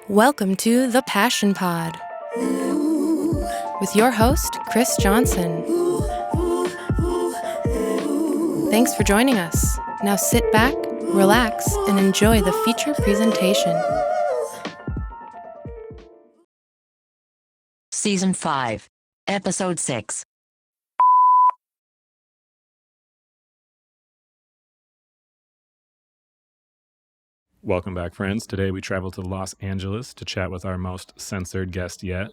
Welcome to The Passion Pod with your host, Chris Johnson. Thanks for joining us. Now sit back, relax, and enjoy the feature presentation. Season 5, Episode 6. Welcome back, friends. Today we travel to Los Angeles to chat with our most censored guest yet.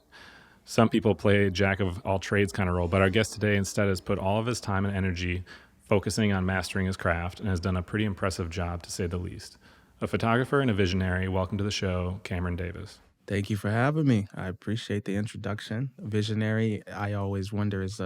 Some people play jack of all trades kind of role, but our guest today instead has put all of his time and energy focusing on mastering his craft and has done a pretty impressive job, to say the least. A photographer and a visionary, welcome to the show, Cameron Davis. Thank you for having me. I appreciate the introduction. Visionary, I always wonder is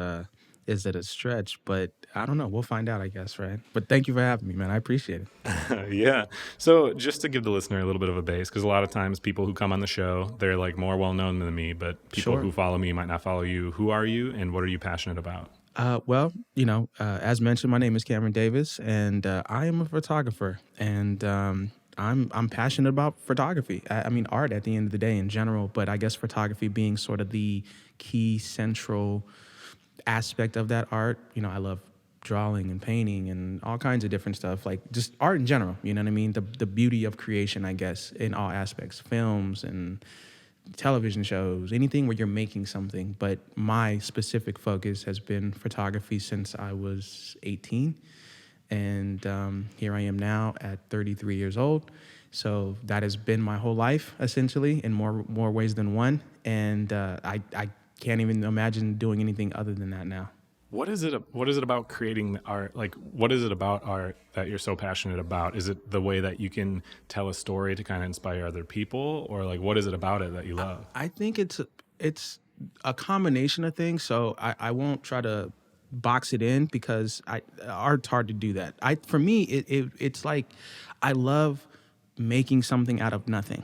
it a stretch? But I don't know. We'll find out, I guess, right? But thank you for having me, man. I appreciate it. Yeah. So just to give the listener a little bit of a base, because a lot of times people who come on the show, they're like more well-known than me, but people Sure. who follow me might not follow you. Who are you and what are you passionate about? As mentioned, my name is Cameron Davis, and I am a photographer, and I'm passionate about photography. I mean, art at the end of the day in general, but I guess photography being sort of the key central aspect of that art. You know, I love drawing and painting and all kinds of different stuff, like just art in general. You know what I mean? The beauty of creation, I guess, in all aspects, films and television shows, anything where you're making something. But my specific focus has been photography since I was 18. And here I am now at 33 years old. So that has been my whole life, essentially, in more ways than one. And I can't even imagine doing anything other than that now. What is it about creating art? Like, what is it about art that you're so passionate about? Is it the way that you can tell a story to kind of inspire other people, or like, what is it about it that you love? I think it's a combination of things. So I won't try to box it in because art's hard to do that. For me, it's like I love making something out of nothing.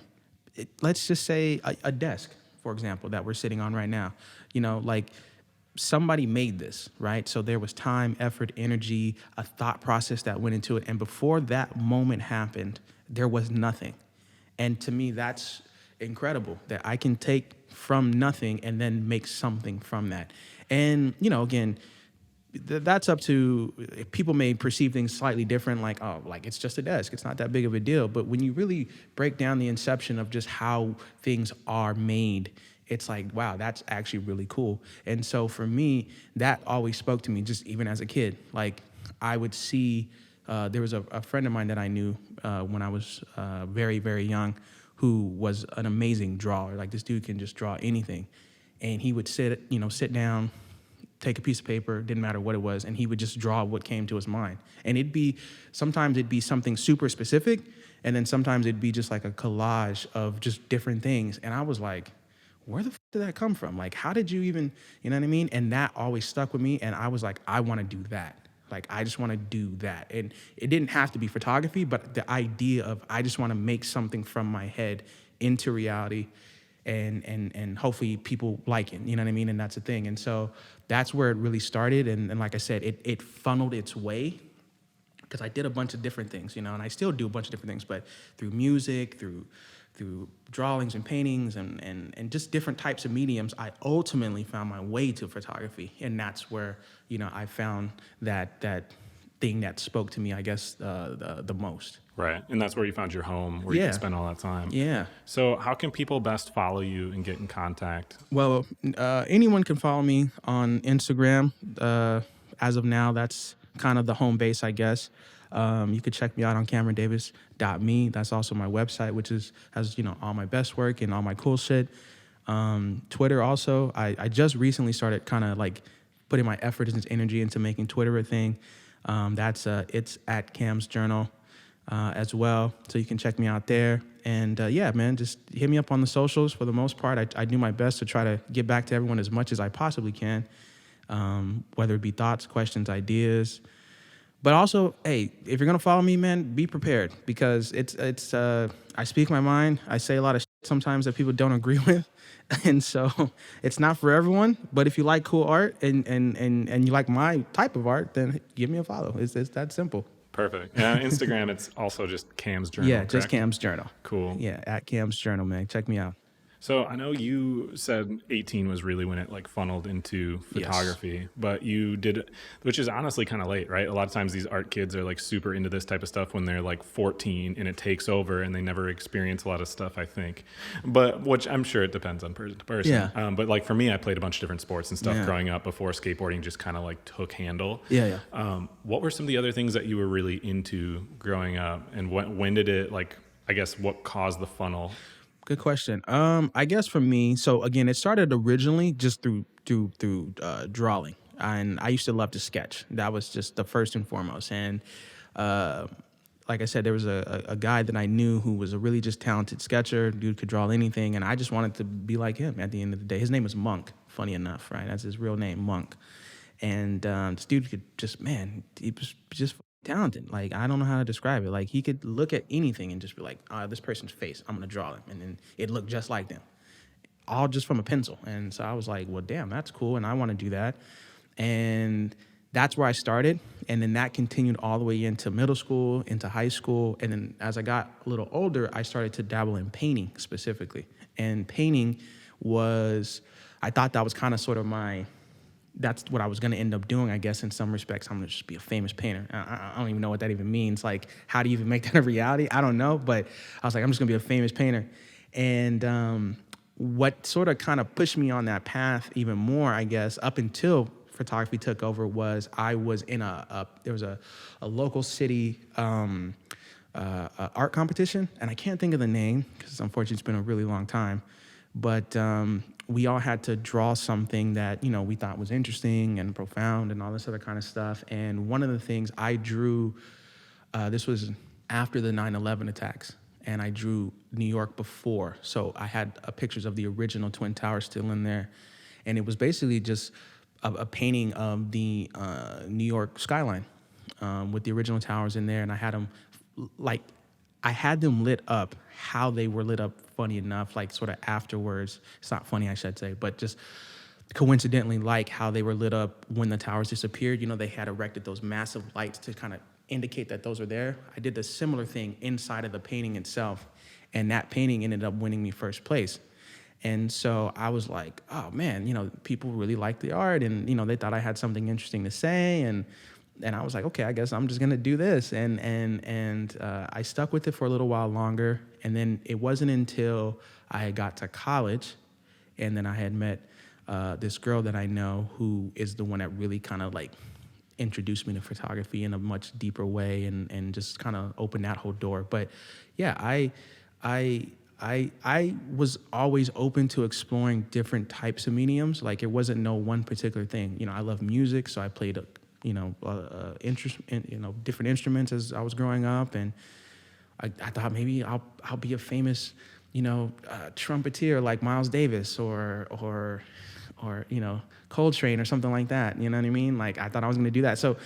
Let's just say a desk, for example, that we're sitting on right now. You know, like somebody made this, right? So there was time, effort, energy, a thought process that went into it. And before that moment happened, there was nothing. And to me, that's incredible that I can take from nothing and then make something from that. And, you know, again, that's up to, people may perceive things slightly different, like, oh, like it's just a desk, it's not that big of a deal. But when you really break down the inception of just how things are made, it's like, wow, that's actually really cool. And so for me, that always spoke to me, just even as a kid. Like I would see, there was a friend of mine that I knew when I was very, very young, who was an amazing drawer. Like this dude can just draw anything. And he would sit down, take a piece of paper, didn't matter what it was, and he would just draw what came to his mind. And sometimes it'd be something super specific, and then sometimes it'd be just like a collage of just different things. And I was like, where the did that come from? Like, how did you even, you know what I mean? And that always stuck with me, and I was like, I want to do that. Like, I just want to do that. And it didn't have to be photography, but the idea of I just want to make something from my head into reality, and hopefully people like it, you know what I mean? And that's the thing. And so that's where it really started. And like I said, it funneled its way, because I did a bunch of different things, you know, and I still do a bunch of different things, but through music, through drawings and paintings and just different types of mediums, I ultimately found my way to photography. And that's where, you know, I found that thing that spoke to me, I guess, the most. Right. And that's where you found your home, where you can spend all that time. Yeah. So how can people best follow you and get in contact? Well, anyone can follow me on Instagram. As of now, that's kind of the home base, I guess. You could check me out on CameronDavis.me. That's also my website, which has you know, all my best work and all my cool shit. Twitter also. I just recently started kind of like putting my effort and energy into making Twitter a thing. It's at Cam's Journal as well. So you can check me out there. And yeah, man, just hit me up on the socials. For the most part, I do my best to try to get back to everyone as much as I possibly can, whether it be thoughts, questions, ideas. But also, hey, if you're gonna follow me, man, be prepared, because it's I speak my mind. I say a lot of shit sometimes that people don't agree with, and so it's not for everyone. But if you like cool art and you like my type of art, then give me a follow. It's that simple. Perfect. Instagram, it's also just Cam's Journal, Yeah, just correct? Cam's Journal. Cool. Yeah, at Cam's Journal, man. Check me out. So I know you said 18 was really when it like funneled into Yes. photography, but you did, which is honestly kind of late, right? A lot of times these art kids are like super into this type of stuff when they're like 14 and it takes over and they never experience a lot of stuff, I think. But which I'm sure it depends on person to person. Yeah. But like for me, I played a bunch of different sports and stuff Yeah. growing up before skateboarding just kind of like took handle. Yeah, What were some of the other things that you were really into growing up, and when did it like? I guess what caused the funnel? Good question. I guess for me, so again, it started originally just through drawing, and I used to love to sketch. That was just the first and foremost. And uh, like I said, there was a guy that I knew who was a really just talented sketcher. Dude could draw anything, and I just wanted to be like him. At the end of the day, his name was Monk. Funny enough, right? That's his real name, Monk. And this dude could just, man, he was just talented. Like, I don't know how to describe it. Like, he could look at anything and just be like, this person's face, I'm gonna draw them, and then it looked just like them, all just from a pencil. And so I was like, well, damn, that's cool, and I want to do that. And that's where I started, and then that continued all the way into middle school, into high school, and then as I got a little older, I started to dabble in painting specifically. And painting was, I thought that was kind of sort of that's what I was going to end up doing, I guess, in some respects. I'm going to just be a famous painter. I don't even know what that even means. Like, how do you even make that a reality? I don't know. But I was like, I'm just going to be a famous painter. And what sort of kind of pushed me on that path even more, I guess, up until photography took over, was I was in there was a local city art competition. And I can't think of the name because unfortunately it's been a really long time. But we all had to draw something that, we thought was interesting and profound and all this other kind of stuff. And one of the things I drew, this was after the 9/11 attacks, and I drew New York before. So I had pictures of the original Twin Towers still in there. And it was basically just a painting of the New York skyline with the original towers in there. And I had them, I had them lit up how they were lit up, funny enough, like sort of afterwards. It's not funny, I should say, but just coincidentally, like how they were lit up when the towers disappeared. They had erected those massive lights to kind of indicate that those are there. I did the similar thing inside of the painting itself, and that painting ended up winning me first place. And so I was like, oh man, people really liked the art, and they thought I had something interesting to say, and I was like, okay, I guess I'm just gonna do this, and I stuck with it for a little while longer, and then it wasn't until I got to college, and then I had met this girl that I know who is the one that really kind of like introduced me to photography in a much deeper way, and just kind of opened that whole door. But yeah, I was always open to exploring different types of mediums. Like, it wasn't no one particular thing. I love music, so I played interest in, different instruments as I was growing up, and I thought maybe I'll be a famous, trumpeter like Miles Davis or Coltrane or something like that. You know what I mean? Like, I thought I was going to do that. So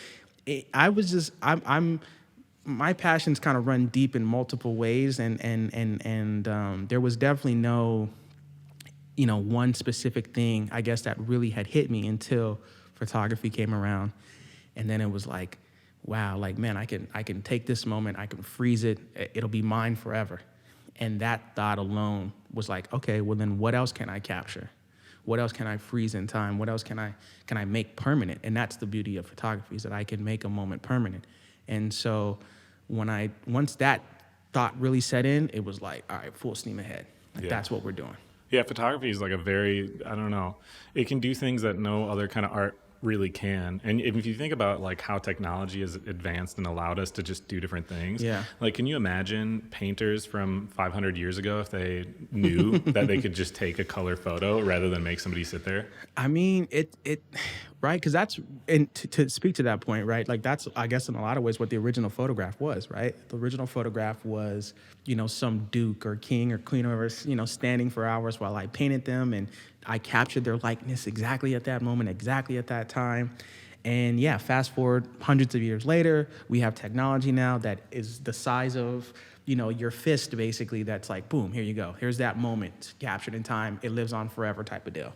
my passions kind of run deep in multiple ways, and there was definitely no, one specific thing, I guess, that really had hit me until photography came around. And then it was like, wow, like, man, I can take this moment, I can freeze it, it'll be mine forever. And that thought alone was like, okay, well then what else can I capture? What else can I freeze in time? What else can I make permanent? And that's the beauty of photography, is that I can make a moment permanent. And so once that thought really set in, it was like, all right, full steam ahead. Like, that's what we're doing. Yeah, photography is like a very, I don't know, it can do things that no other kind of art really can. And if you think about like how technology has advanced and allowed us to just do different things, like, can you imagine painters from 500 years ago if they knew that they could just take a color photo rather than make somebody sit there? I mean, it right, because that's, and to speak to that point, right, like, that's, I guess, in a lot of ways what the original photograph was, right? The original photograph was, some duke or king or queen or standing for hours while I painted them, and I captured their likeness exactly at that moment, exactly at that time. And yeah, fast forward hundreds of years later, we have technology now that is the size of, your fist, basically, that's like, boom, here you go. Here's that moment captured in time. It lives on forever type of deal.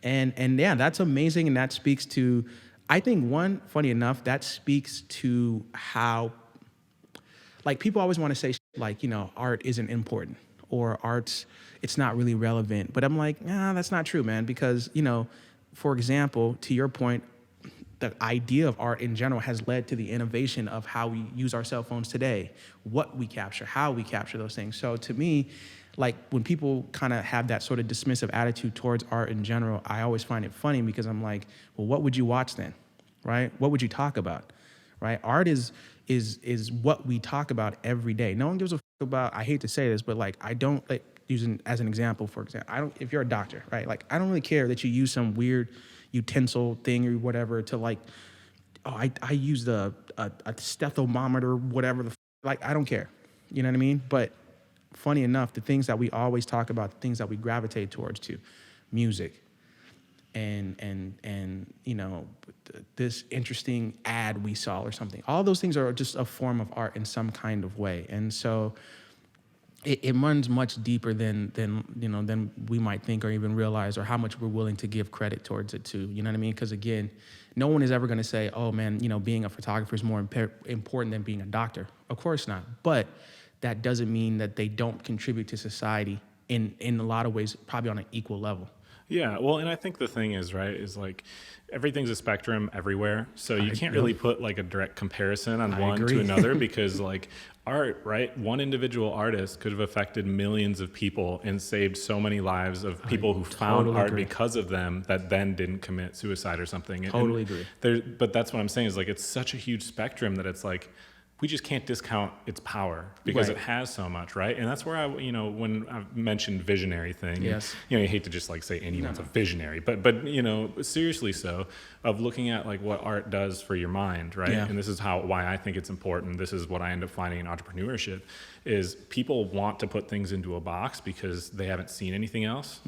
And yeah, that's amazing. And that speaks to, I think, one, funny enough, that speaks to how like people always want to say like, art isn't important or it's not really relevant. But I'm like, nah, that's not true, man. Because, for example, to your point, the idea of art in general has led to the innovation of how we use our cell phones today, what we capture, how we capture those things. So to me, like when people kind of have that sort of dismissive attitude towards art in general, I always find it funny because I'm like, well, what would you watch then, right? What would you talk about, right? Art is what we talk about every day. No one gives a fuck about. I hate to say this, but like I don't like using as an example. For example, I don't. If you're a doctor, right? Like I don't really care that you use some weird utensil thing or whatever to like. Oh, I used a stethomometer, whatever like I don't care. You know what I mean? But funny enough, the things that we always talk about, the things that we gravitate towards to, music, and this interesting ad we saw or something. All those things are just a form of art in some kind of way, and so it runs much deeper than we might think or even realize, or how much we're willing to give credit towards it too. You know what I mean? Because again, no one is ever going to say, "Oh man, being a photographer is more important than being a doctor." Of course not, but that doesn't mean that they don't contribute to society in a lot of ways, probably on an equal level. Yeah, well, and I think the thing is, right, is like everything's a spectrum everywhere. So you can't really put like a direct comparison on one to agree. another because like art, right? One individual artist could have affected millions of people and saved so many lives of people who found totally art agree. because of them that then didn't commit suicide or something. Totally agree. But that's what I'm saying is like it's such a huge spectrum that it's like we just can't discount its power because Right. it has so much, right? And that's where when I've mentioned visionary thing, Yes. you hate to just like say anyone's a visionary, but seriously so, of looking at like what art does for your mind, right? Yeah. And this is why I think it's important. This is what I end up finding in entrepreneurship is people want to put things into a box because they haven't seen anything else,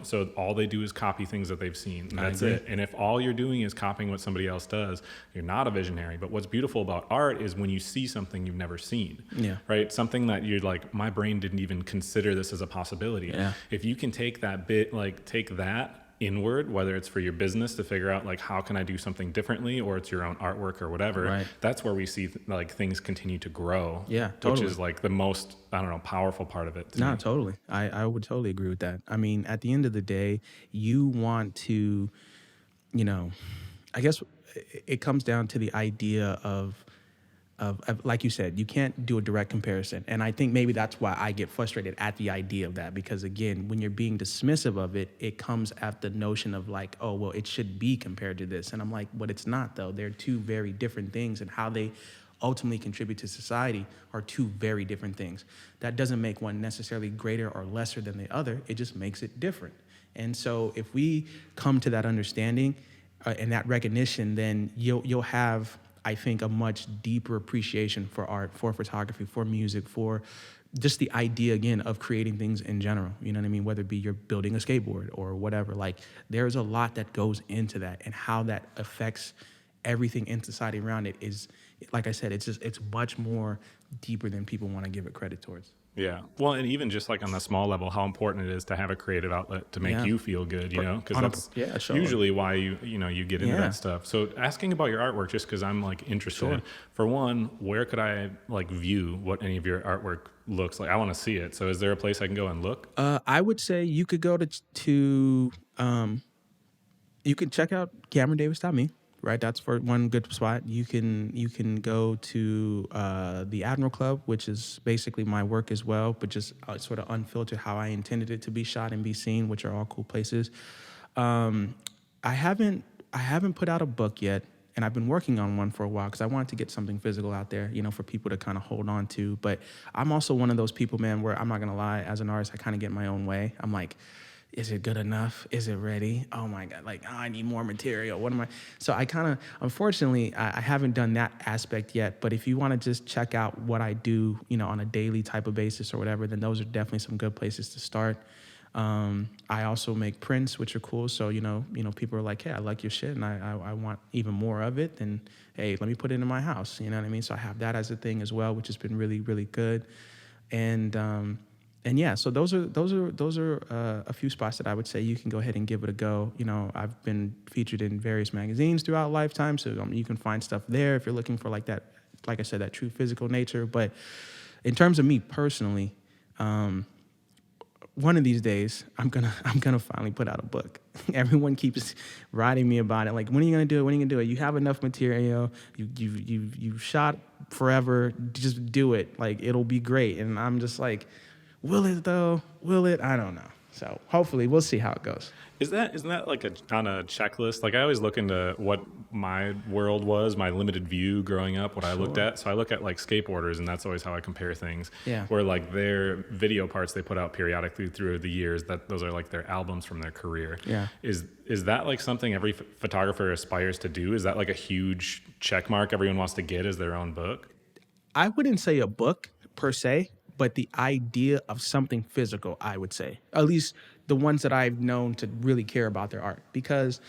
So all they do is copy things that they've seen, and that's agree. it. And if all you're doing is copying what somebody else does, you're not a visionary. But what's beautiful about art is when you see something you've never seen, Yeah. right? Something that you're like, my brain didn't even consider this as a possibility. Yeah. If you can take that inward, whether it's for your business to figure out like how can I do something differently, or it's your own artwork or whatever, Right. that's where we see like things continue to grow. Yeah, which totally. is like the most powerful part of it. To No, me. totally. I would totally agree with that. I mean, at the end of the day, you want to, I guess it comes down to the idea of like you said, you can't do a direct comparison. And I think maybe that's why I get frustrated at the idea of that, because again, when you're being dismissive of it, it comes at the notion of like, oh, well, it should be compared to this. And I'm like, but it's not though. They're two very different things, and how they ultimately contribute to society are two very different things. That doesn't make one necessarily greater or lesser than the other. It just makes it different. And so if we come to that understanding and that recognition, then you'll have, I think, a much deeper appreciation for art, for photography, for music, for just the idea, again, of creating things in general. You know what I mean? Whether it be you're building a skateboard or whatever, like there's a lot that goes into that, and how that affects everything in society around it is, like I said, it's much more deeper than people want to give it credit towards. Yeah. Well, and even just like on the small level, how important it is to have a creative outlet to make Yeah. you feel good, because On a- that's yeah, sure. usually why you get into Yeah. that stuff. So asking about your artwork, just because I'm like interested. Sure. For one, where could I like view what any of your artwork looks like? I want to see it. So is there a place I can go and look? I would say you could go to you can check out CameronDavis.me, right? That's for one good spot. You can go to the Admiral Club, which is basically my work as well, but just sort of unfiltered how I intended it to be shot and be seen, which are all cool places. I haven't put out a book yet, and I've been working on one for a while because I wanted to get something physical out there, for people to kind of hold on to. But I'm also one of those people, man, where I'm not gonna lie, as an artist, I kind of get in my own way. I'm like, is it good enough? Is it ready? Oh my God, like, I need more material. What am I? So I kind of, unfortunately, I haven't done that aspect yet. But if you want to just check out what I do, on a daily type of basis or whatever, then those are definitely some good places to start. I also make prints, which are cool. So, people are like, hey, I like your shit and I want even more of it. Then, hey, let me put it in my house. You know what I mean? So I have that as a thing as well, which has been really, really good. And yeah, so those are a few spots that I would say you can go ahead and give it a go. I've been featured in various magazines throughout Lifetime, so you can find stuff there if you're looking for like that like I said, that true physical nature. But in terms of me personally, one of these days I'm gonna finally put out a book. Everyone keeps writing me about it. Like, when are you gonna do it? When are you gonna do it? You have enough material. You shot forever. Just do it. Like, it'll be great. And I'm just like, will it though? Will it? I don't know. So hopefully we'll see how it goes. Isn't that like on a checklist? Like, I always look into what my world was, my limited view growing up, what I looked Sure. at. So I look at like skateboarders, and that's always how I compare things. Yeah. Where like their video parts they put out periodically through the years, that those are like their albums from their career. Yeah. Is that like something every photographer aspires to do? Is that like a huge check mark everyone wants to get as their own book? I wouldn't say a book per se, but the idea of something physical, I would say. At least the ones that I've known to really care about their art. Because,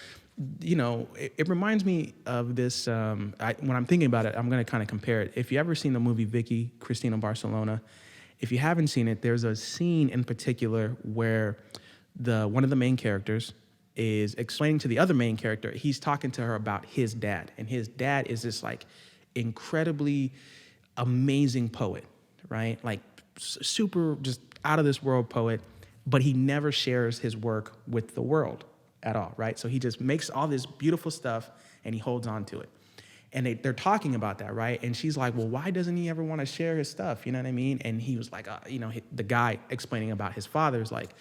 it reminds me of this. When I'm thinking about it, I'm going to kind of compare it. If you ever seen the movie Vicky, Cristina Barcelona, if you haven't seen it, there's a scene in particular where one of the main characters is explaining to the other main character, he's talking to her about his dad. And his dad is this like incredibly amazing poet, right? Like super just out of this world poet, but he never shares his work with the world at all, right? So he just makes all this beautiful stuff and he holds on to it. And they're talking about that, right? And she's like, well, why doesn't he ever want to share his stuff? You know what I mean? And he was like, the guy explaining about his father is like,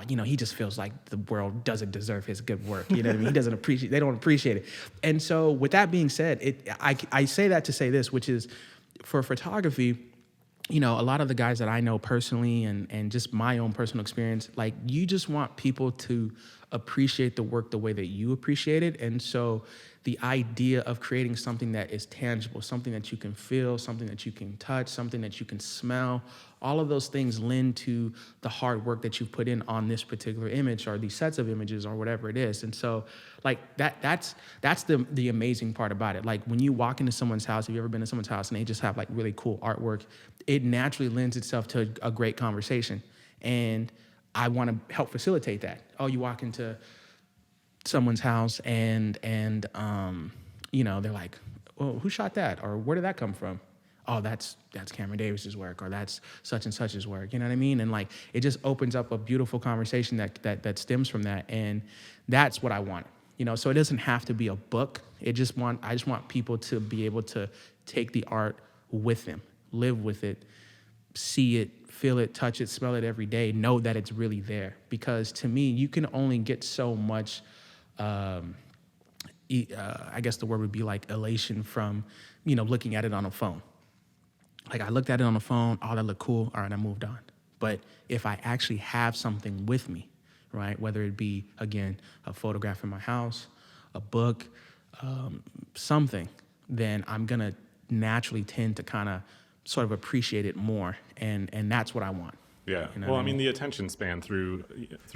he just feels like the world doesn't deserve his good work. You know what I mean? They don't appreciate it. And so with that being said, I say that to say this, which is for photography, a lot of the guys that I know personally and just my own personal experience, like, you just want people to appreciate the work the way that you appreciate it. And so the idea of creating something that is tangible, something that you can feel, something that you can touch, something that you can smell, all of those things lend to the hard work that you've put in on this particular image or these sets of images or whatever it is. And so like that's the amazing part about it. Like, when you walk into someone's house, have you ever been to someone's house and they just have like really cool artwork, it naturally lends itself to a great conversation. And I want to help facilitate that. Oh, you walk into someone's house and they're like, well, who shot that? Or where did that come from? Oh, that's Cameron Davis's work, or that's such and such's work. You know what I mean? And like, it just opens up a beautiful conversation that stems from that. And that's what I want. So it doesn't have to be a book. I just want people to be able to take the art with them, live with it, see it, feel it, touch it, smell it every day, know that it's really there. Because to me, you can only get so much, I guess the word would be like elation from, looking at it on a phone. Like, I looked at it on the phone, oh, that looked cool, all right, I moved on. But if I actually have something with me, right, whether it be, again, a photograph in my house, a book, something, then I'm going to naturally tend to kind of sort of appreciate it more, and that's what I want. Yeah. You know Well, what I I mean, the attention span through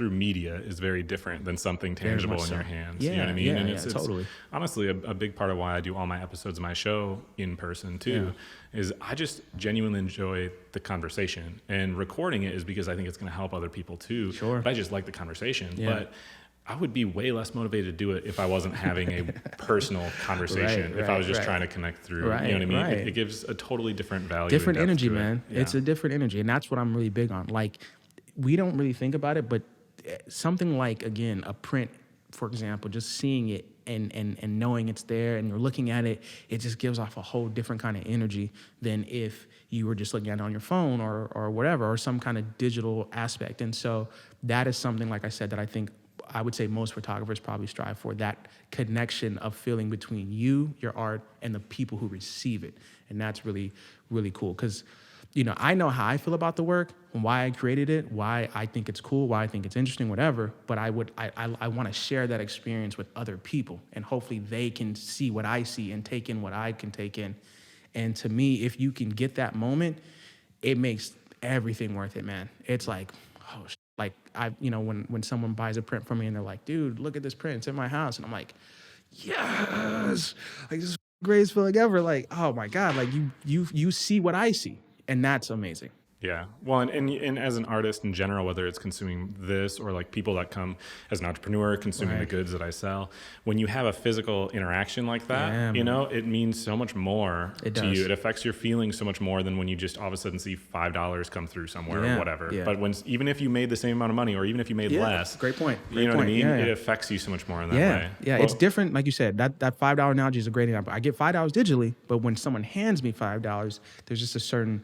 media is very different than something tangible in so. your hands. Yeah, You know what I mean? yeah, And yeah, it's totally. honestly a big part of why I do all my episodes of my show in person too, is I just genuinely enjoy the conversation. And recording it is because I think it's going to help other people too. Sure. But I just like the conversation. Yeah. But I would be way less motivated to do it if I wasn't having a personal conversation. If I was just trying to connect through, you know what I mean? Right. It gives a totally different value. Different and depth energy, to it. man. Yeah. It's a different energy, and that's what I'm really big on. Like, we don't really think about it, but something like, again, a print, for example, just seeing it and knowing it's there and you're looking at it, it just gives off a whole different kind of energy than if you were just looking at it on your phone or whatever, or some kind of digital aspect. And so that is something, like I said, that I would say most photographers probably strive for, that connection of feeling between you, your art, and the people who receive it. And that's really, really cool. Because, I know how I feel about the work and why I created it, why I think it's cool, why I think it's interesting, whatever. But I want to share that experience with other people, and hopefully they can see what I see and take in what I can take in. And to me, if you can get that moment, it makes everything worth it, man. It's like, oh, like, when someone buys a print from me and they're like, dude, look at this print, it's in my house. And I'm like, yes, like, this is the greatest feeling ever. Like, oh my God, like you see what I see. And that's amazing. Yeah. Well, and as an artist in general, whether it's consuming this or like people that come as an entrepreneur consuming the Right. goods that I sell, when you have a physical interaction like that, Yeah, you man. know, it means so much more It to you. does. It affects your feelings so much more than when you just all of a sudden see $5 come through somewhere or Yeah. whatever. Yeah. But when even if you made the same amount of money or even if you made Yeah. less, Great point. you Great know what I point. mean? Yeah, It yeah. affects you so much more in that Yeah, way. yeah, Well, it's different. Like you said, that $5 analogy is a great example. I get $5 digitally, but when someone hands me $5, there's just a certain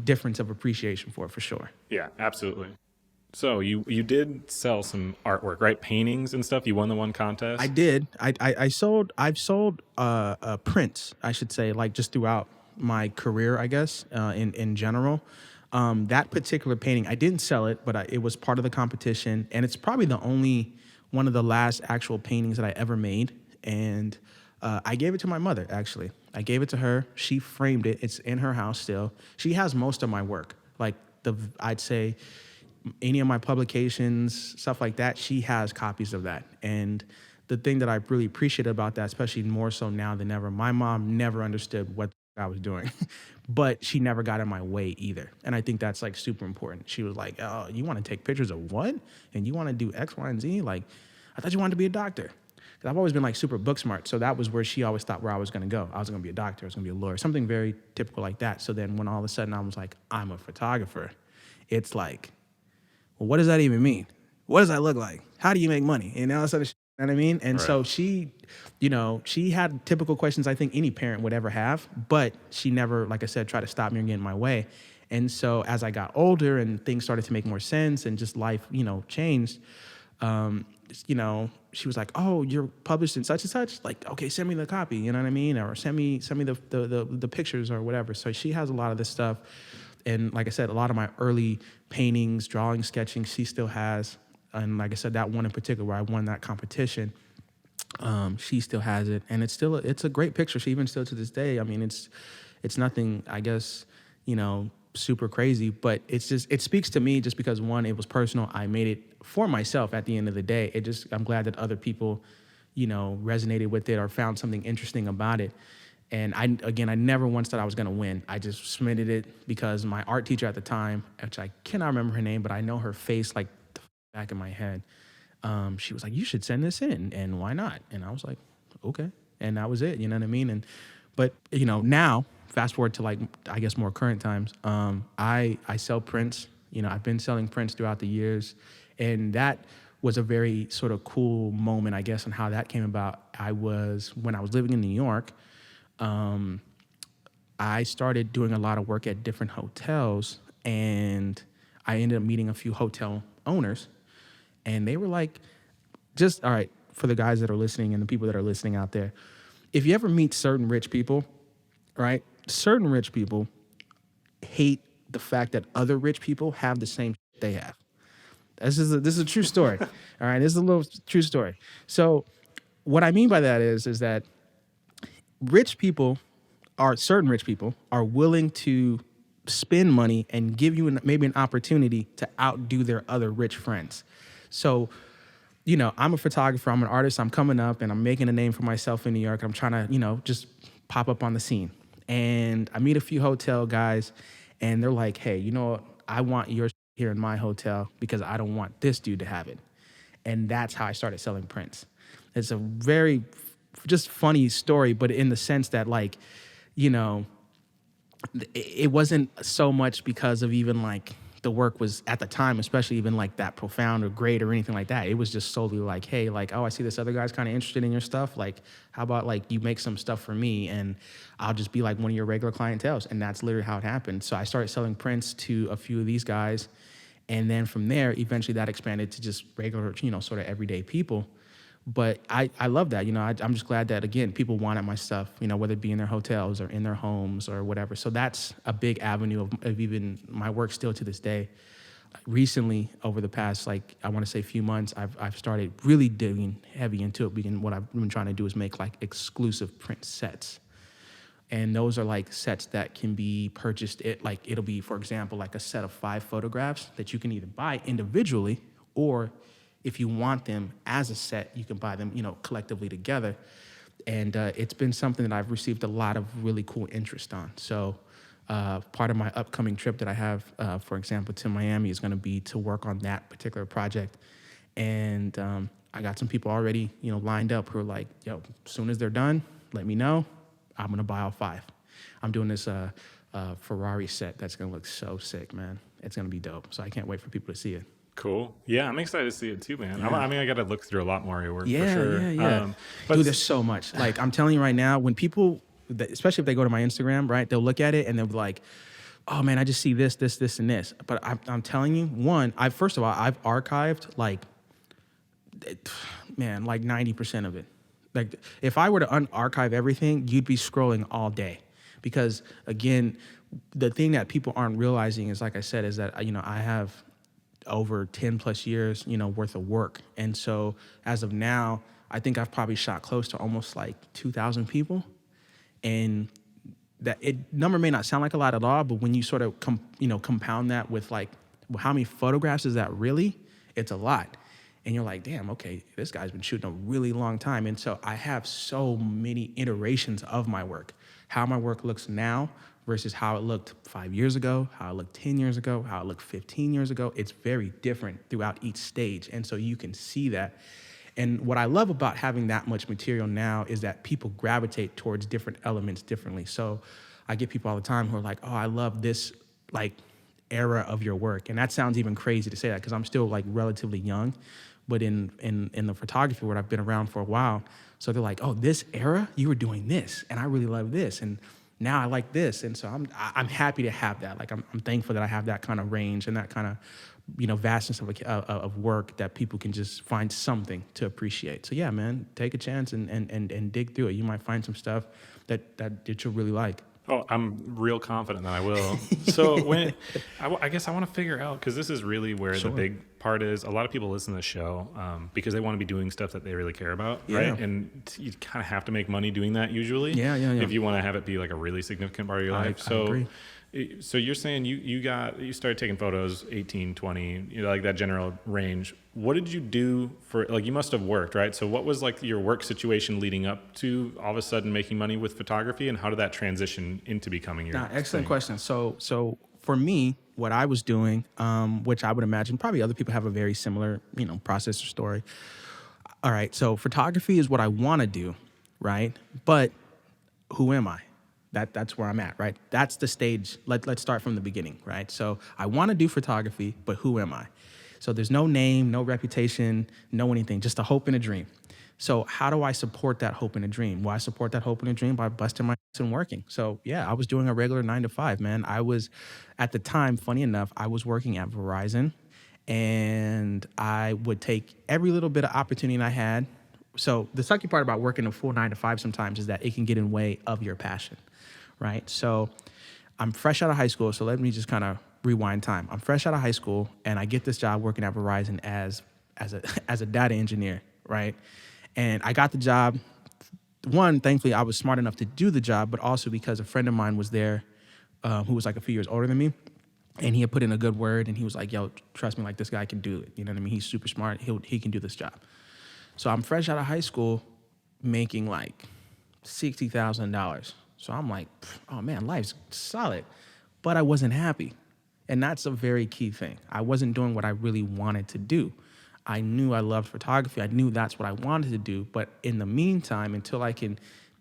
difference of appreciation for sure. yeah, absolutely. So you did sell some artwork, right? Paintings and stuff. You won the one I contest. did. I've sold prints, I should say, like just throughout my career, I guess, in general. That particular painting, I didn't sell it, but it was part of the competition, and it's probably the only one of the last actual paintings that I ever made. And I gave it to my mother. Actually, I gave it to her. She framed it. It's in her house still. She has most of my work, like I'd say any of my publications, stuff like that, she has copies of that. And the thing that I really appreciate about that, especially more so now than ever, my mom never understood what I was doing, but she never got in my way either. And I think that's like super important. She was like, "Oh, you want to take pictures of what? And you want to do X, Y, and Z? Like, I thought you wanted to be a doctor." 'Cause I've always been like super book smart. So that was where she always thought where I was going to go. I was going to be a doctor. I was going to be a lawyer, something very typical like that. So then when all of a sudden I was like, I'm a photographer, it's like, well, what does that even mean? What does that look like? How do you make money? And all this other shit, you know what I mean? And so Right. she had typical questions I think any parent would ever have, but she never, like I said, tried to stop me or get in my way. And so as I got older and things started to make more sense and just life, changed, she was like, "Oh, you're published in such and such. Like, okay, send me the copy. You know what I mean? Or send me the pictures or whatever." So she has a lot of this stuff, and like I said, a lot of my early paintings, drawing, sketching, she still has. And like I said, that one in particular where I won that competition, she still has it, and it's a great picture. She even still to this day. I mean, it's nothing, I guess, super crazy, but it speaks to me just because one, it was personal. I made it for myself at the end of the day. I'm glad that other people, resonated with it or found something interesting about it. And I never once thought I was going to win. I just submitted it because my art teacher at the time, which I cannot remember her name, but I know her face like the back of my head. She was like, "You should send this in, and why not?" And I was like, "Okay." And that was it. You know what I mean? But now fast forward to like, I guess, more current times. I sell prints. I've been selling prints throughout the years, and that was a very sort of cool moment, I guess, on how that came about. When I was living in New York, I started doing a lot of work at different hotels, and I ended up meeting a few hotel owners, and they were like, just, all right, for the guys that are listening and the people that are listening out there, if you ever meet certain rich people, right? Certain rich people hate the fact that other rich people have the same they have. This is a true story. All right, this is a little true story. So what I mean by that is that certain rich people are willing to spend money and give you maybe an opportunity to outdo their other rich friends. So, I'm a photographer, I'm an artist, I'm coming up and I'm making a name for myself in New York. I'm trying to, just pop up on the scene. And I meet a few hotel guys and they're like, "Hey, you know what? I want yours here in my hotel because I don't want this dude to have it." And that's how I started selling prints. It's a very just funny story, but in the sense that like, you know, it wasn't so much because of even like the work was at the time, especially even like that profound or great or anything like that. It was just solely like, hey, like, oh, I see this other guy's kind of interested in your stuff. Like, how about like you make some stuff for me and I'll just be like one of your regular clientels. And that's literally how it happened. So I started selling prints to a few of these guys. And then from there, eventually that expanded to just regular, sort of everyday people. But I love that. I'm just glad that, again, people wanted my stuff, whether it be in their hotels or in their homes or whatever. So that's a big avenue of even my work still to this day. Recently, over the past, like, I want to say few months, I've started really digging heavy into it. Because what I've been trying to do is make like exclusive print sets. And those are like sets that can be purchased. It'll be, for example, like a set of 5 photographs that you can either buy individually, or if you want them as a set, you can buy them, collectively together. And it's been something that I've received a lot of really cool interest on. So Part of my upcoming trip that I have, for example, to Miami is going to be to work on that particular project. And I got some people already, lined up who are like, yo, as soon as they're done, let me know. I'm going to buy all 5. I'm doing this Ferrari set that's going to look so sick, man. It's going to be dope. So I can't wait for people to see it. Cool. Yeah, I'm excited to see it too, man. I mean, I got to look through a lot more of your work for sure. Yeah. But Dude, there's so much. Like, I'm telling you right now, when people, especially if they go to my Instagram, right, they'll look at it and they'll be like, oh man, I just see this, and this. But I'm telling you, one, first of all, I've archived like 90% of it. Like, if I were to unarchive everything, you'd be scrolling all day. Because again, the thing that people aren't realizing is, like I said, is that, I have over 10 plus years, worth of work. And so as of now, I think I've probably shot close to almost like 2,000 people. And that number may not sound like a lot at all, but when you sort of compound that with like, well, how many photographs is that really? It's a lot. And you're like, damn, okay, this guy's been shooting a really long time. And so I have so many iterations of my work, how my work looks now versus how it looked 5 years ago, how it looked 10 years ago, how it looked 15 years ago. It's very different throughout each stage. And so you can see that. And what I love about having that much material now is that people gravitate towards different elements differently. So I get people all the time who are like, oh, I love this like era of your work. And that sounds even crazy to say that because I'm still like relatively young, but in the photography world, I've been around for a while. So they're like, oh, this era, you were doing this, and I really love this. And now I like this. And so I'm happy to have that. Like, I'm thankful that I have that kind of range and that kind of, vastness of work that people can just find something to appreciate. So yeah, man, take a chance and dig through it. You might find some stuff that you'll really like. Oh, I'm real confident that I will. So I guess I want to figure out, because this is really where the big part is. A lot of people listen to the show because they want to be doing stuff that they really care about, right? And you kind of have to make money doing that usually. Yeah. If you want to have it be like a really significant part of your life. I agree. So you're saying you started taking photos 18, 20, like that general range. What did you do for, like, you must have worked, right? So what was like your work situation leading up to all of a sudden making money with photography, and how did that transition into becoming your excellent thing? question. So for me, what I was doing, which I would imagine probably other people have a very similar, process or story. All right. So photography is what I want to do, right? But who am I? That's where I'm at, right? That's the stage. Let's start from the beginning, right? So I want to do photography, but who am I? So there's no name, no reputation, no anything, just a hope and a dream. So how do I support that hope and a dream? Well, I support that hope and a dream by busting my ass and working. So yeah, I was doing a regular 9 to 5, man. I was, at the time, funny enough, I was working at Verizon, and I would take every little bit of opportunity I had. So the sucky part about working a full 9 to 5 sometimes is that it can get in the way of your passion, right? So I'm fresh out of high school, so let me just kind of rewind time. I'm fresh out of high school, and I get this job working at Verizon as a data engineer, right? And I got the job. One, thankfully, I was smart enough to do the job, but also because a friend of mine was there who was like a few years older than me, and he had put in a good word, and he was like, yo, trust me, like, this guy can do it. You know what I mean? He's super smart. He can do this job. So I'm fresh out of high school making like $60,000. So I'm like, oh man, life's solid. But I wasn't happy. And that's a very key thing. I wasn't doing what I really wanted to do. I knew I loved photography. I knew that's what I wanted to do. But in the meantime, until I can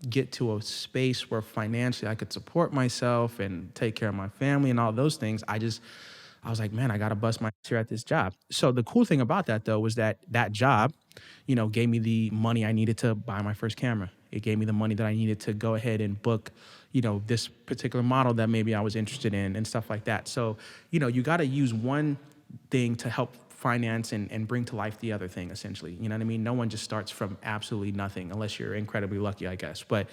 get to a space where financially I could support myself and take care of my family and all those things, I was like, man, I got to bust my ass here at this job. So the cool thing about that, though, was that job, gave me the money I needed to buy my first camera. It gave me the money that I needed to go ahead and book, this particular model that maybe I was interested in and stuff like that. So, you got to use one thing to help finance and bring to life the other thing, essentially. You know what I mean? No one just starts from absolutely nothing unless you're incredibly lucky, I guess. But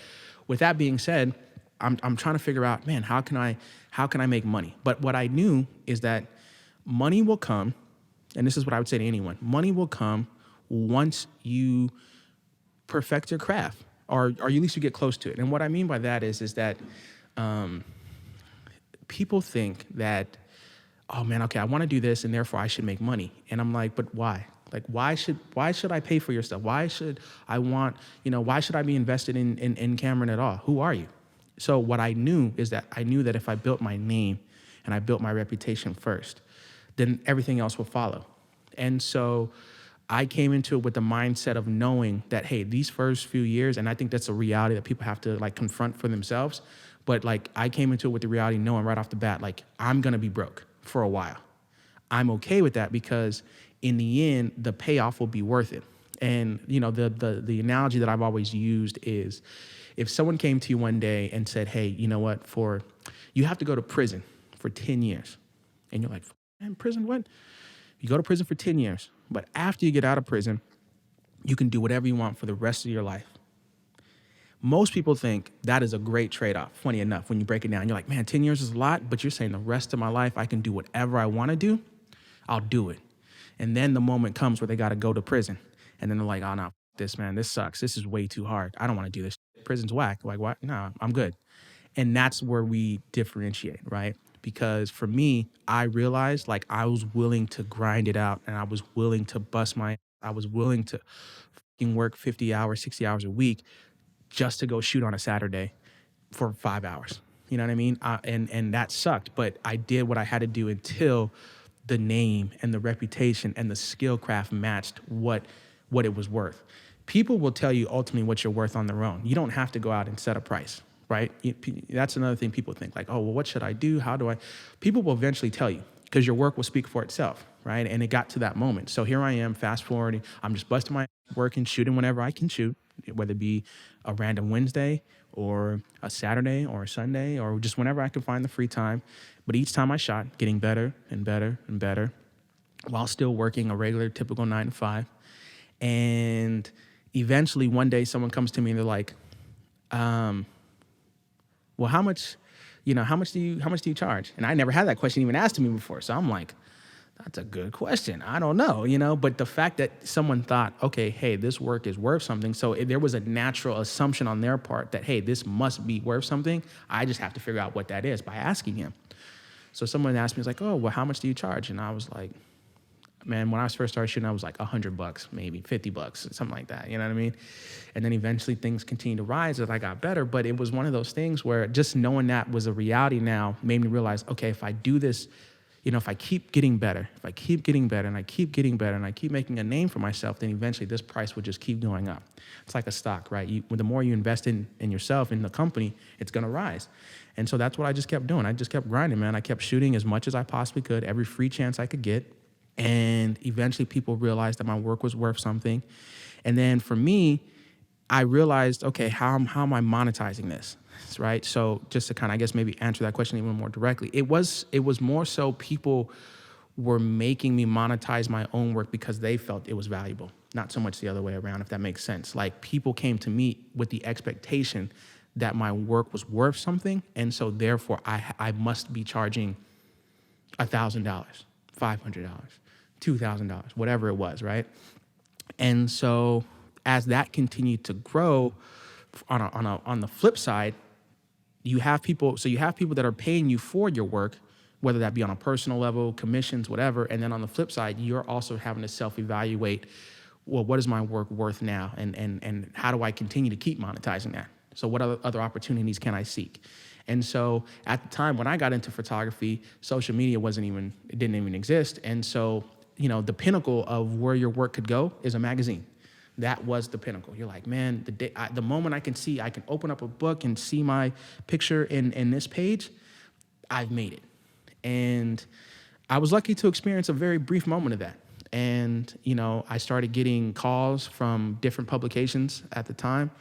with that being said, I'm trying to figure out, man, how can I make money? But what I knew is that money will come, and this is what I would say to anyone, money will come once you perfect your craft, or at least you get close to it. And what I mean by that is that people think that, oh man, okay, I want to do this and therefore I should make money. And I'm like, but why? Like, why should I pay for your stuff? Why should I want, why should I be invested in Cameron at all? Who are you? So what I knew is that I knew that if I built my name and I built my reputation first, then everything else will follow. And so I came into it with the mindset of knowing that, hey, these first few years, and I think that's a reality that people have to like confront for themselves. But like I came into it with the reality knowing right off the bat, like I'm gonna be broke for a while. I'm okay with that because in the end, the payoff will be worth it. And you know, the analogy that I've always used is if someone came to you one day and said, hey, you know what, you have to go to prison for 10 years. And you're like, man, prison what? You go to prison for 10 years, but after you get out of prison, you can do whatever you want for the rest of your life. Most people think that is a great trade-off. Funny enough, when you break it down, you're like, man, 10 years is a lot, but you're saying the rest of my life, I can do whatever I want to do. I'll do it. And then the moment comes where they got to go to prison. And then they're like, oh, no, this, man, this sucks. This is way too hard. I don't want to do this. Prison's whack. Like, what? No, I'm good. And that's where we differentiate, right? Because for me, I realized like I was willing to grind it out and I was willing to I was willing to fucking work 50 hours, 60 hours a week just to go shoot on a Saturday for 5 hours. You know what I mean? And that sucked, but I did what I had to do until the name and the reputation and the skill craft matched what it was worth. People will tell you ultimately what you're worth on their own. You don't have to go out and set a price, right? That's another thing people think like, oh, well, what should I do? How do I? People will eventually tell you because your work will speak for itself, right? And it got to that moment. So here I am, fast forwarding. I'm just busting my working, shooting whenever I can shoot, whether it be a random Wednesday or a Saturday or a Sunday or just whenever I can find the free time. But each time I shot, getting better and better and better while still working a regular, typical 9 to 5. And eventually one day someone comes to me and they're like, well, how much do you charge? And I never had that question even asked to me before. So I'm like, that's a good question. I don't know, but the fact that someone thought, okay, hey, this work is worth something. So there was a natural assumption on their part that, hey, this must be worth something. I just have to figure out what that is by asking him. So someone asked me, was like, oh, well, how much do you charge? And I was like, man, when I first started shooting, I was like $100, maybe $50, something like that. You know what I mean? And then eventually things continued to rise as I got better. But it was one of those things where just knowing that was a reality now made me realize, okay, if I do this, if I keep getting better, if I keep getting better and I keep getting better and I keep making a name for myself, then eventually this price will just keep going up. It's like a stock, right? The more you invest in yourself, in the company, it's going to rise. And so that's what I just kept doing. I just kept grinding, man. I kept shooting as much as I possibly could, every free chance I could get. And eventually people realized that my work was worth something. And then for me, I realized, okay, how am I monetizing this, right? So just to kind of, I guess, maybe answer that question even more directly, it was more so people were making me monetize my own work because they felt it was valuable, not so much the other way around, if that makes sense. Like people came to me with the expectation that my work was worth something. And so therefore I must be charging $1,000, $500, $2,000, whatever it was, right? And so as that continued to grow, on the flip side, you have people that are paying you for your work, whether that be on a personal level, commissions, whatever. And then on the flip side, you're also having to self-evaluate, well, what is my work worth now? And how do I continue to keep monetizing that? So what other opportunities can I seek? And so at the time when I got into photography, social media it didn't even exist. And so, the pinnacle of where your work could go is a magazine. That was the pinnacle. You're like, man, the moment I can open up a book and see my picture in this page, I've made it. And I was lucky to experience a very brief moment of that. And, I started getting calls from different publications at the time.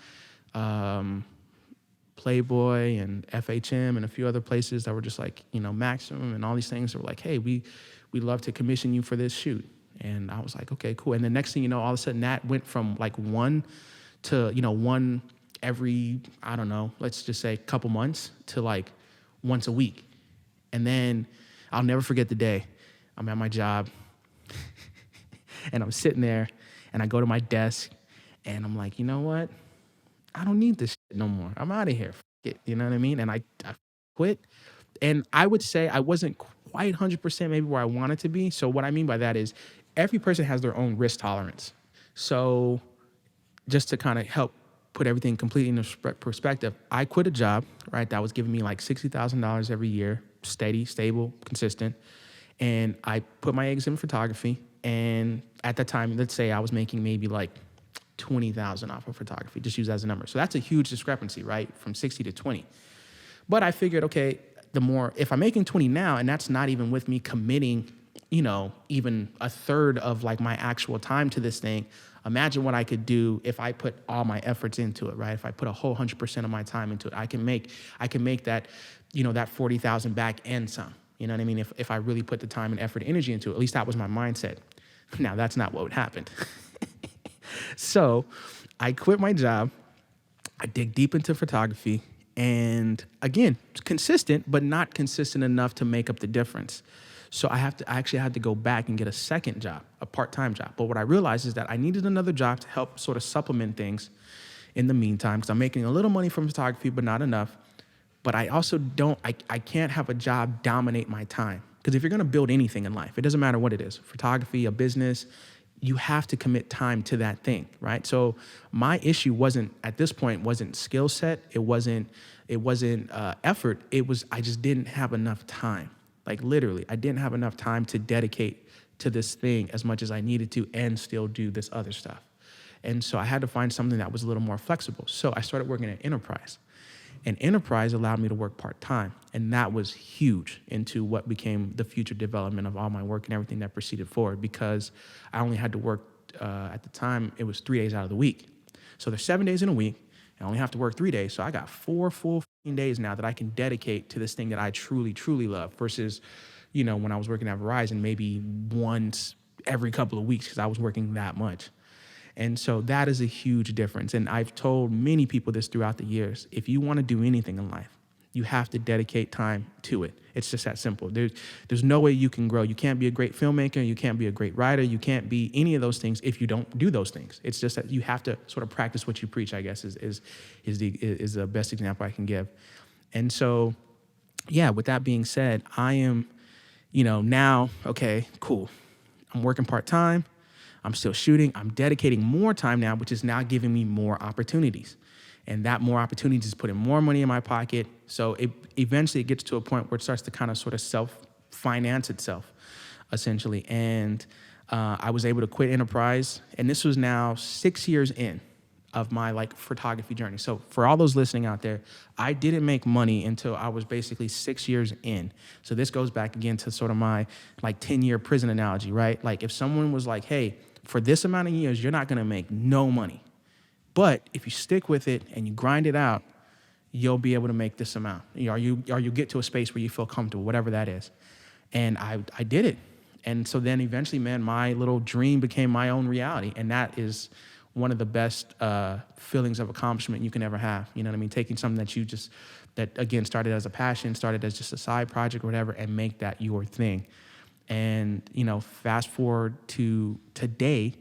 Playboy and FHM and a few other places that were just like, Maximum and all these things that were like, hey, we'd love to commission you for this shoot. And I was like, okay, cool. And the next thing you know, all of a sudden that went from like one to, one every, I don't know, let's just say a couple months to like once a week. And then I'll never forget the day I'm at my job and I'm sitting there and I go to my desk and I'm like, you know what? I don't need this shit no more. I'm out of here. F it, you know what I mean? And I quit. And I would say I wasn't quite 100% maybe where I wanted to be. So what I mean by that is every person has their own risk tolerance. So just to kind of help put everything completely in perspective, I quit a job, right, that was giving me like $60,000 every year, steady, stable, consistent. And I put my eggs in photography. And at that time, let's say I was making maybe like 20,000 off of photography, just use that as a number. So that's a huge discrepancy, right? From 60 to 20. But I figured, okay, if I'm making 20 now, and that's not even with me committing, even a third of like my actual time to this thing, imagine what I could do if I put all my efforts into it, right? If I put a whole 100% of my time into it, I can make that, that 40,000 back and some. You know what I mean? If I really put the time and effort and energy into it, at least that was my mindset. Now, that's not what happened. So I quit my job. I dig deep into photography. And again, consistent, but not consistent enough to make up the difference. So I actually had to go back and get a second job, a part-time job. But what I realized is that I needed another job to help sort of supplement things in the meantime, because I'm making a little money from photography, but not enough. But I also I can't have a job dominate my time. Because if you're gonna build anything in life, it doesn't matter what it is, photography, a business, you have to commit time to that thing, right? So my issue at this point wasn't skill set, it wasn't effort, I just didn't have enough time. Like literally, I didn't have enough time to dedicate to this thing as much as I needed to and still do this other stuff. And so I had to find something that was a little more flexible. So I started working at Enterprise. And Enterprise allowed me to work part-time. And that was huge into what became the future development of all my work and everything that proceeded forward, because I only had to work, at the time, it was 3 days out of the week. So there's 7 days in a week. I only have to work 3 days. So I got 4 full days now that I can dedicate to this thing that I truly, truly love versus, when I was working at Verizon, maybe once every couple of weeks because I was working that much. And so that is a huge difference. And I've told many people this throughout the years. If you want to do anything in life, you have to dedicate time to it. It's just that simple. There's no way you can grow. You can't be a great filmmaker. You can't be a great writer. You can't be any of those things if you don't do those things. It's just that you have to sort of practice what you preach, I guess, is the best example I can give. And so, yeah, with that being said, I am, now, okay, cool. I'm working part-time. I'm still shooting. I'm dedicating more time now, which is now giving me more opportunities. And that more opportunities is putting more money in my pocket. So eventually it gets to a point where it starts to kind of sort of self-finance itself, essentially. And I was able to quit Enterprise. And this was now 6 years in of my photography journey. So for all those listening out there, I didn't make money until I was basically 6 years in. So this goes back again to sort of my 10-year prison analogy, right? Like if someone was like, hey, for this amount of years, you're not gonna make no money. But if you stick with it and you grind it out, you'll be able to make this amount. Or you get to a space where you feel comfortable, whatever that is. And I did it. And so then eventually, man, my little dream became my own reality. And that is one of the best feelings of accomplishment you can ever have. You know what I mean? Taking something that again started as a passion, started as just a side project or whatever, and make that your thing. And, fast forward to today,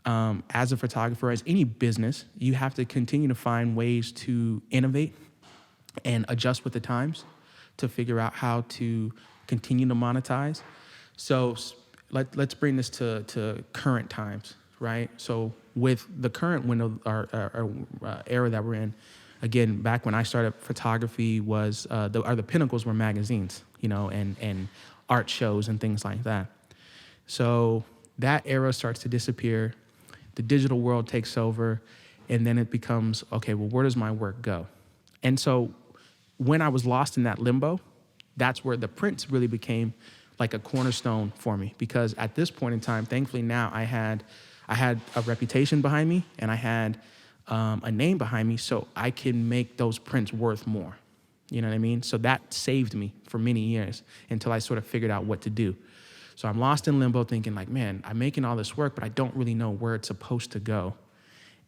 as a photographer, as any business, you have to continue to find ways to innovate and adjust with the times to figure out how to continue to monetize. So let's bring this to current times, right? So with the current window or era that we're in, again, back when I started photography was the pinnacles were magazines, and art shows and things like that. So that era starts to disappear. The digital world takes over, and then it becomes, okay, well, where does my work go? And so when I was lost in that limbo, that's where the prints really became like a cornerstone for me, because at this point in time, thankfully now I had a reputation behind me, and I had a name behind me, so I can make those prints worth more. You know what I mean? So that saved me for many years until I sort of figured out what to do. So I'm lost in limbo thinking man, I'm making all this work, but I don't really know where it's supposed to go.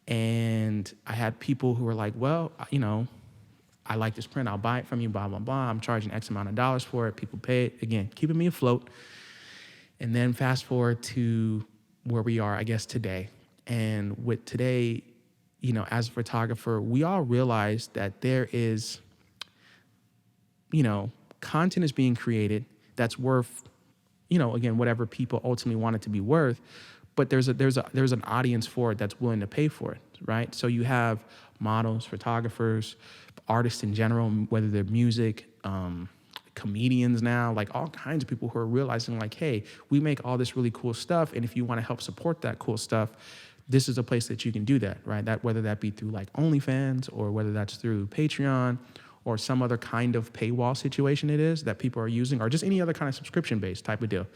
And I had people who were like, well, I like this print. I'll buy it from you, blah, blah, blah. I'm charging X amount of dollars for it. People pay it. Again, keeping me afloat. And then fast forward to where we are, I guess, today. And with today, as a photographer, we all realize that there is, content is being created that's worth, again, whatever people ultimately want it to be worth. But there's an audience for it that's willing to pay for it, right? So you have models, photographers, artists in general, whether they're music, comedians now, like all kinds of people who are realizing like, hey, we make all this really cool stuff. And if you want to help support that cool stuff, this is a place that you can do that, right? That whether that be through like OnlyFans or whether that's through Patreon or some other kind of paywall situation it is that people are using, or just any other kind of subscription-based type of deal.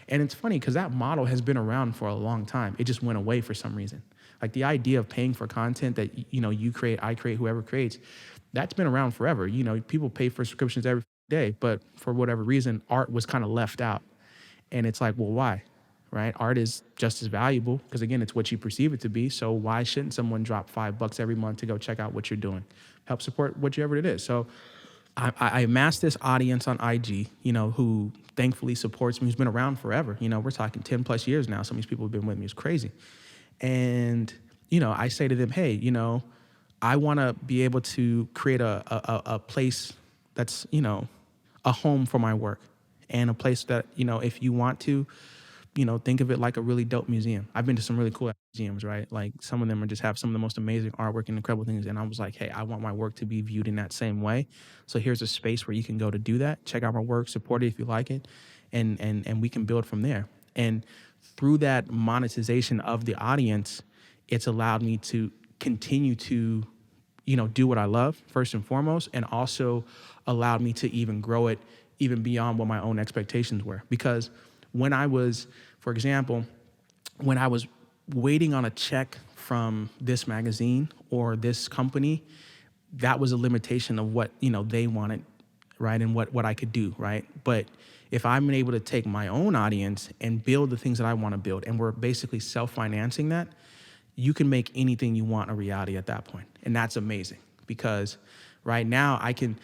And it's funny because that model has been around for a long time. It just went away for some reason. Like the idea of paying for content that, you create, I create, whoever creates, that's been around forever. People pay for subscriptions every day, but for whatever reason, art was kind of left out. And it's like, well, why? Right? Art is just as valuable because, again, it's what you perceive it to be. So why shouldn't someone drop $5 every month to go check out what you're doing? Help support whatever it is. So I amassed this audience on IG, who thankfully supports me, who's been around forever. We're talking 10 plus years now. Some of these people have been with me. It's crazy. And, I say to them, hey, I want to be able to create a place that's, a home for my work, and a place that, if you want to, think of it like a really dope museum. I've been to some really cool museums, right? Like some of them just have some of the most amazing artwork and incredible things. And I was like, hey, I want my work to be viewed in that same way. So here's a space where you can go to do that. Check out my work, support it if you like it, and we can build from there. And through that monetization of the audience, it's allowed me to continue to, do what I love first and foremost, and also allowed me to even grow it even beyond what my own expectations were. Because when I was, for example, when I was waiting on a check from this magazine or this company, that was a limitation of what, they wanted, right? And what I could do, right? But if I'm able to take my own audience and build the things that I want to build, and we're basically self-financing that, you can make anything you want a reality at that point. And that's amazing because right now I can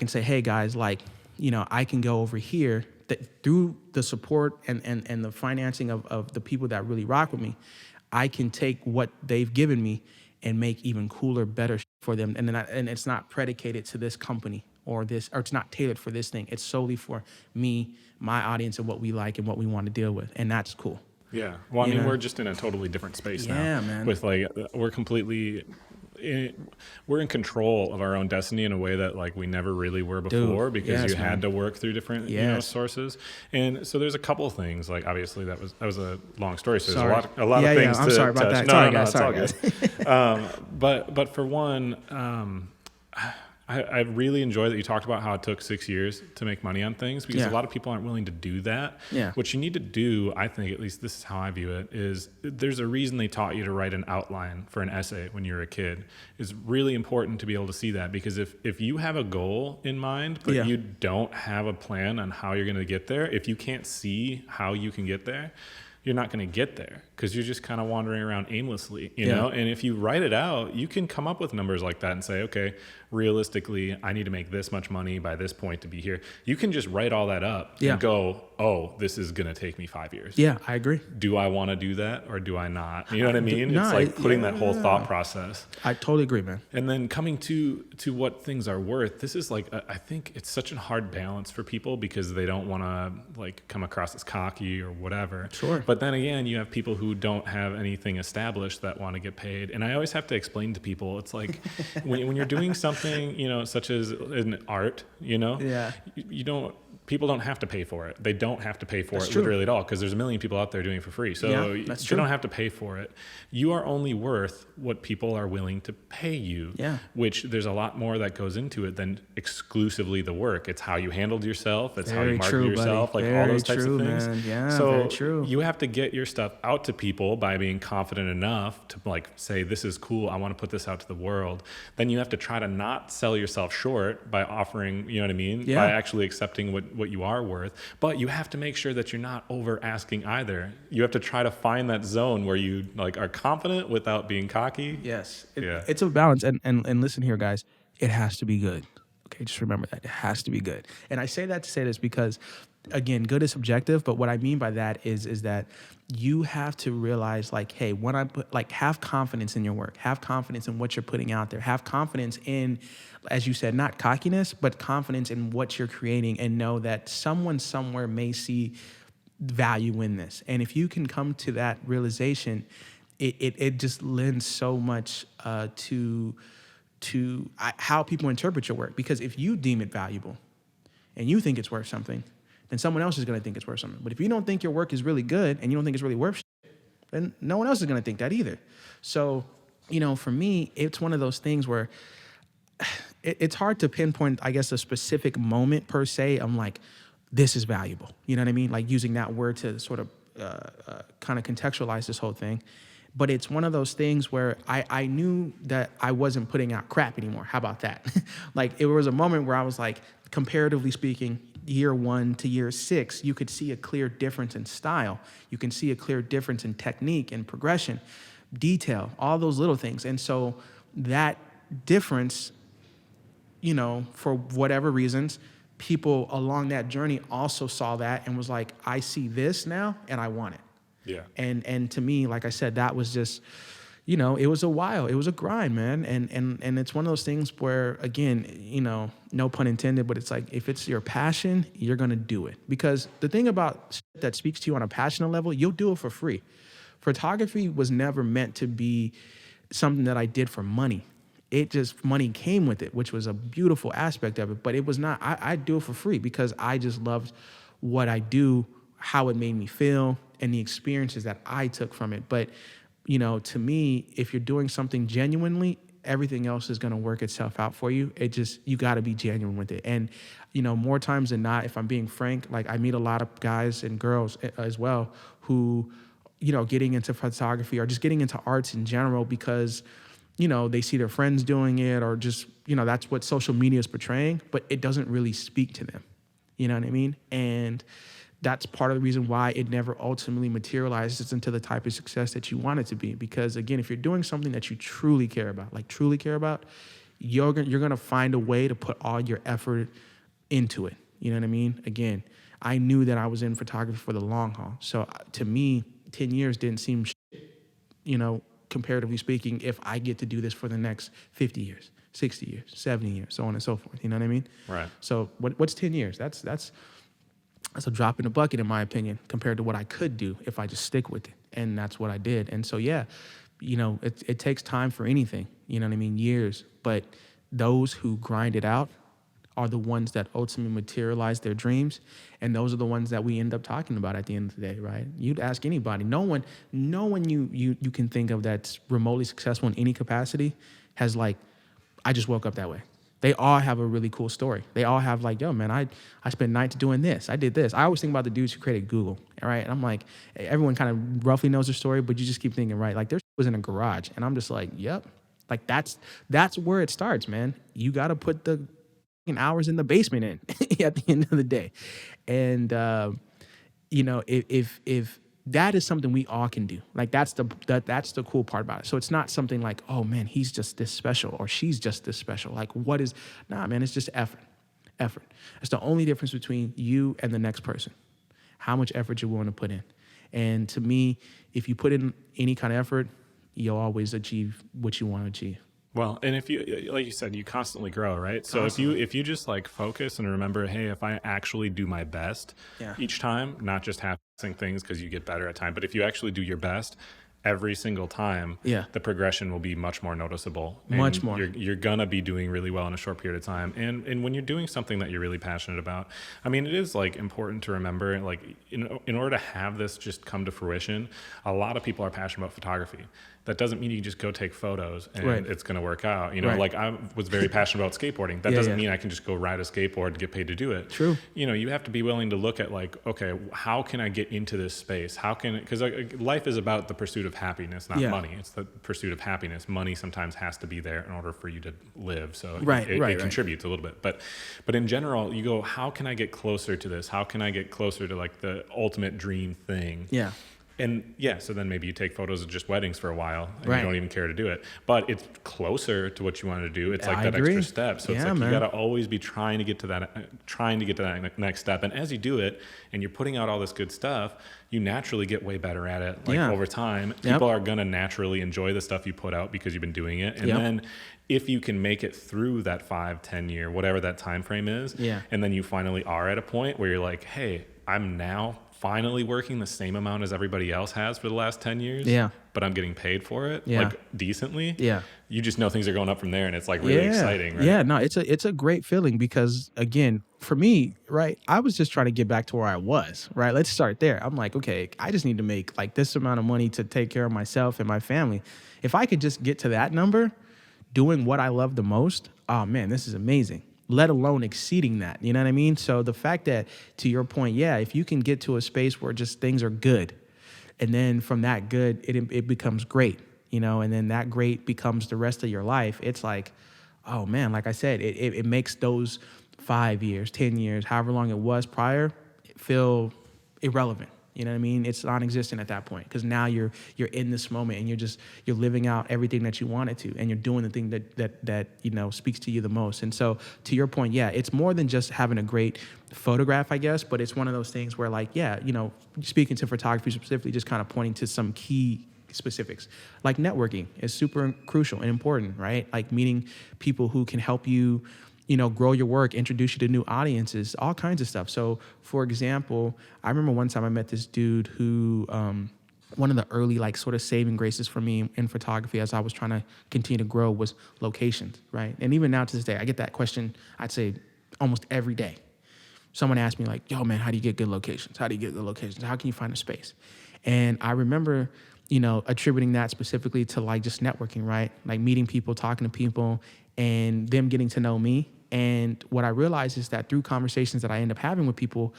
say, hey guys, like, I can go over here that through the support and the financing of the people that really rock with me, I can take what they've given me and make even cooler, better for them. And it's not predicated to this company or it's not tailored for this thing. It's solely for me, my audience, and what we like and what we want to deal with. And that's cool. Yeah. Well, I mean, we're just in a totally different space now. Yeah, man. With we're in control of our own destiny in a way that like we never really were before, because you had to work through different sources. And so there's a couple of things, like obviously that was a long story. So there's a lot of things I'm to sorry about touch. that. No, Sorry, it's guys. all good. But for one, I really enjoy that you talked about how it took 6 years to make money on things, because a lot of people aren't willing to do that. Yeah. What you need to do, I think, at least this is how I view it, is there's a reason they taught you to write an outline for an essay when you're a kid. It's really important to be able to see that, because if you have a goal in mind, but you don't have a plan on how you're going to get there, if you can't see how you can get there, you're not going to get there, because you're just kind of wandering around aimlessly, you know? And if you write it out, you can come up with numbers like that and say, okay, realistically, I need to make this much money by this point to be here. You can just write all that up and go, oh, this is going to take me 5 years. Yeah, I agree. Do I want to do that or do I not? You know what I mean? It's like putting that whole thought process. I totally agree, man. And then coming to what things are worth, this is like, I think it's such a hard balance for people, because they don't want to like come across as cocky or whatever. Sure. But then again, you have people who don't have anything established that want to get paid. And I always have to explain to people, it's like when you're doing something, such as an art, you don't, people don't have to pay for it. They don't have to pay for it literally at all, because there's a million people out there doing it for free. So you don't have to pay for it. You are only worth what people are willing to pay you, which there's a lot more that goes into it than exclusively the work. It's how you handled yourself. It's how you market yourself, like all those types of things. Man. Yeah, so very true. You have to get your stuff out to people by being confident enough to like say, this is cool, I want to put this out to the world. Then you have to try to not sell yourself short by offering, you know what I mean? By actually accepting what you are worth. But you have to make sure that you're not over asking either. You have to try to find that zone where you like are confident without being cocky. Yes. It's a balance. And listen here, guys, it has to be good. Okay, just remember that. It has to be good. And I say that to say this because, again, good is subjective, but what I mean by that is that you have to realize, like, hey, when I put, like, have confidence in your work, have confidence in what you're putting out there, have confidence in, as you said, not cockiness, but confidence in what you're creating, and know that someone somewhere may see value in this. And if you can come to that realization, it just lends so much to how people interpret your work. Because if you deem it valuable and you think it's worth something, then someone else is going to think it's worth something. But if you don't think your work is really good and you don't think it's really worth shit, then no one else is going to think that either. So, for me, it's one of those things where it's hard to pinpoint, I guess, a specific moment per se. I'm like, this is valuable. You know what I mean? Like using that word to sort of kind of contextualize this whole thing. But it's one of those things where I knew that I wasn't putting out crap anymore. How about that? Like it was a moment where I was like, comparatively speaking, year 1 to year 6, you could see a clear difference in style. You can see a clear difference in technique and progression, detail, all those little things. And so that difference, for whatever reasons, people along that journey also saw that and was like, I see this now and I want it. Yeah. And to me, like I said, that was just, it was a while. It was a grind, man. And it's one of those things where, again, no pun intended, but it's like, if it's your passion, you're going to do it. Because the thing about shit that speaks to you on a passionate level, you'll do it for free. Photography was never meant to be something that I did for money. It just, money came with it, which was a beautiful aspect of it. But it was not, I do it for free because I just loved what I do, how it made me feel, and the experiences that I took from it. But, to me, if you're doing something genuinely, everything else is going to work itself out for you. You got to be genuine with it. And, more times than not, if I'm being frank, like I meet a lot of guys and girls as well who, getting into photography or just getting into arts in general because, they see their friends doing it or just, that's what social media is portraying, but it doesn't really speak to them. You know what I mean? And that's part of the reason why it never ultimately materializes into the type of success that you want it to be. Because again, if you're doing something that you truly care about, you're going to find a way to put all your effort into it. You know what I mean? Again, I knew that I was in photography for the long haul. So to me, 10 years didn't seem shit, comparatively speaking, if I get to do this for the next 50 years, 60 years, 70 years, so on and so forth. You know what I mean? Right. So what's 10 years? That's a drop in the bucket, in my opinion, compared to what I could do if I just stick with it. And that's what I did. And so, yeah, it takes time for anything, you know what I mean? Years. But those who grind it out are the ones that ultimately materialize their dreams. And those are the ones that we end up talking about at the end of the day, right? You'd ask anybody. No one you can think of that's remotely successful in any capacity has like, I just woke up that way. They all have a really cool story. They all have like, yo, man, I spent nights doing this. I did this. I always think about the dudes who created Google, right? And I'm like, everyone kind of roughly knows their story, but you just keep thinking, right? Like, their was in a garage. And I'm just like, yep. Like, that's where it starts, man. You got to put the hours in the basement in at the end of the day. And, if that is something we all can do. Like that's the cool part about it. So it's not something like, oh man, he's just this special or she's just this special. Like nah, man, it's just effort. It's the only difference between you and the next person. How much effort you're willing to put in. And to me, if you put in any kind of effort, you'll always achieve what you want to achieve. Well, and if you, like you said, you constantly grow, right? So if you just like focus and remember, hey, if I actually do my best each time, not just happening things because you get better at time, but if you actually do your best every single time, the progression will be much more noticeable. Much more. You're gonna be doing really well in a short period of time. And when you're doing something that you're really passionate about, I mean, it is like important to remember, like in order to have this just come to fruition, a lot of people are passionate about photography. That doesn't mean you just go take photos and it's going to work out. Like I was very passionate about skateboarding. That doesn't mean I can just go ride a skateboard and get paid to do it. True. You have to be willing to look at like, okay, how can I get into this space? Because life is about the pursuit of happiness, not money. It's the pursuit of happiness. Money sometimes has to be there in order for you to live. So it contributes a little bit. But in general, you go, how can I get closer to this? How can I get closer to like the ultimate dream thing? Yeah. And so then maybe you take photos of just weddings for a while and you don't even care to do it. But it's closer to what you want to do. It's like extra step. So it's like you got to always be trying to get to that next step. And as you do it and you're putting out all this good stuff, you naturally get way better at it. Like over time, people are going to naturally enjoy the stuff you put out because you've been doing it. And then if you can make it through that 5-10 year, whatever that time frame is, and then you finally are at a point where you're like, hey, I'm now finally working the same amount as everybody else has for the last 10 years. Yeah. But I'm getting paid for it, Yeah. like decently. Yeah. You just know things are going up from there, and it's like really exciting, right? Yeah, no, it's a great feeling because again, for me, right, I was just trying to get back to where I was, right? Let's start there. I'm like, okay, I just need to make like this amount of money to take care of myself and my family. If I could just get to that number, doing what I love the most, oh man, this is amazing. Let alone exceeding that. You know what I mean? So the fact that, to your point, yeah, if you can get to a space where just things are good, and then from that good, it becomes great, you know, and then that great becomes the rest of your life. It's like, oh man, like I said, it makes those 5 years, 10 years, however long it was prior, feel irrelevant. You know what I mean? It's non-existent at that point because now you're in this moment and you're living out everything that you wanted to, and you're doing the thing that you know speaks to you the most. And so to your point, yeah, it's more than just having a great photograph, I guess, but it's one of those things where like, yeah, you know, speaking to photography specifically, just kind of pointing to some key specifics, like networking is super crucial and important, right? Like meeting people who can help you, you know, grow your work, introduce you to new audiences, all kinds of stuff. So for example, I remember one time I met this dude who, one of the early like sort of saving graces for me in photography as I was trying to continue to grow was locations, right? And even now to this day, I get that question, I'd say almost every day. Someone asked me like, yo man, how do you get good locations? How do you get good locations? How can you find a space? And I remember, you know, attributing that specifically to like just networking, right? Like meeting people, talking to people, and them getting to know me. And what I realized is that through conversations that I end up having with people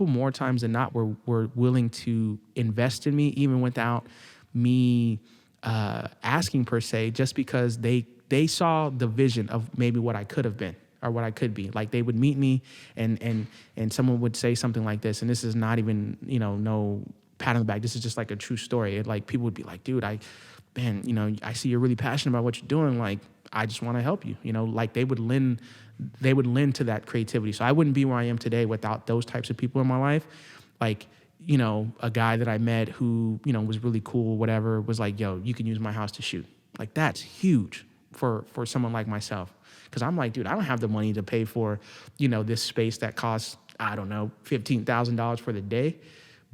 more times than not were willing to invest in me, even without me asking per se, just because they saw the vision of maybe what I could have been or what I could be. Like they would meet me and someone would say something like this, and this is not even, you know, no pat on the back. This is just like a true story. Like people would be like, dude, man, you know, I see you're really passionate about what you're doing. Like, I just want to help you, you know, like they would lend to that creativity. So I wouldn't be where I am today without those types of people in my life. Like, you know, a guy that I met who, you know, was really cool, whatever, was like, yo, you can use my house to shoot. Like that's huge for someone like myself. Cause I'm like, dude, I don't have the money to pay for, you know, this space that costs, I don't know, $15,000 for the day.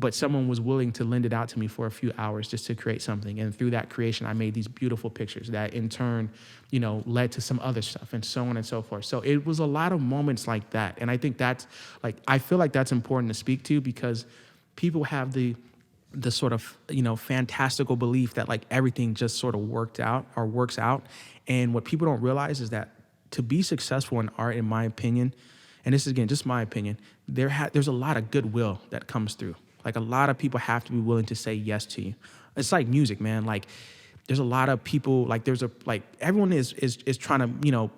But someone was willing to lend it out to me for a few hours just to create something. And through that creation, I made these beautiful pictures that in turn, you know, led to some other stuff and so on and so forth. So it was a lot of moments like that. And I think that's like, I feel like that's important to speak to because people have the sort of, you know, fantastical belief that like everything just sort of works out. And what people don't realize is that to be successful in art, in my opinion, and this is again, just my opinion, there's a lot of goodwill that comes through. Like a lot of people have to be willing to say yes to you. It's like music, man. Like there's a lot of people, like everyone is trying to, you know,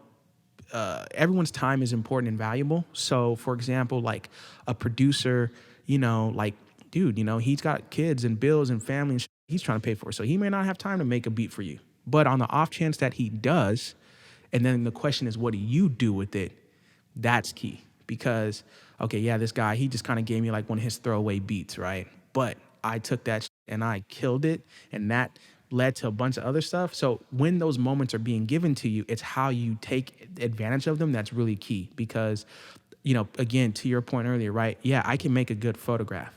everyone's time is important and valuable. So for example, like a producer, you know, like, dude, you know, he's got kids and bills and family and he's trying to pay for it. So he may not have time to make a beat for you. But on the off chance that he does, and then the question is, what do you do with it? That's key. Because, okay, yeah, this guy, he just kind of gave me like one of his throwaway beats, right? But I took that and I killed it, and that led to a bunch of other stuff. So when those moments are being given to you, it's how you take advantage of them that's really key. Because, you know, again, to your point earlier, right? Yeah, I can make a good photograph,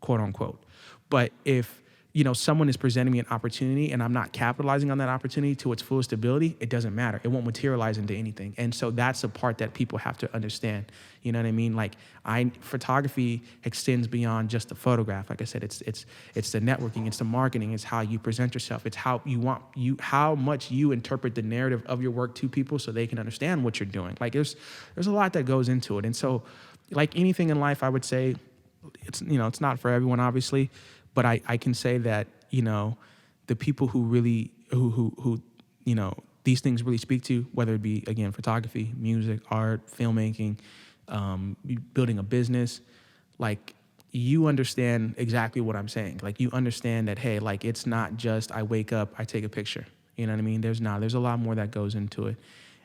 quote unquote. But if, you know, someone is presenting me an opportunity and I'm not capitalizing on that opportunity to its fullest ability, it doesn't matter. It won't materialize into anything. And so that's the part that people have to understand. You know what I mean? Like photography extends beyond just the photograph. Like I said, it's the networking, it's the marketing, it's how you present yourself. It's how how much you interpret the narrative of your work to people so they can understand what you're doing. Like there's a lot that goes into it. And so like anything in life, I would say it's not for everyone, obviously. But I can say that, you know, the people who really, who you know, these things really speak to, whether it be, again, photography, music, art, filmmaking, building a business, like you understand exactly what I'm saying. Like you understand that, hey, like it's not just I wake up, I take a picture. You know what I mean? There's a lot more that goes into it.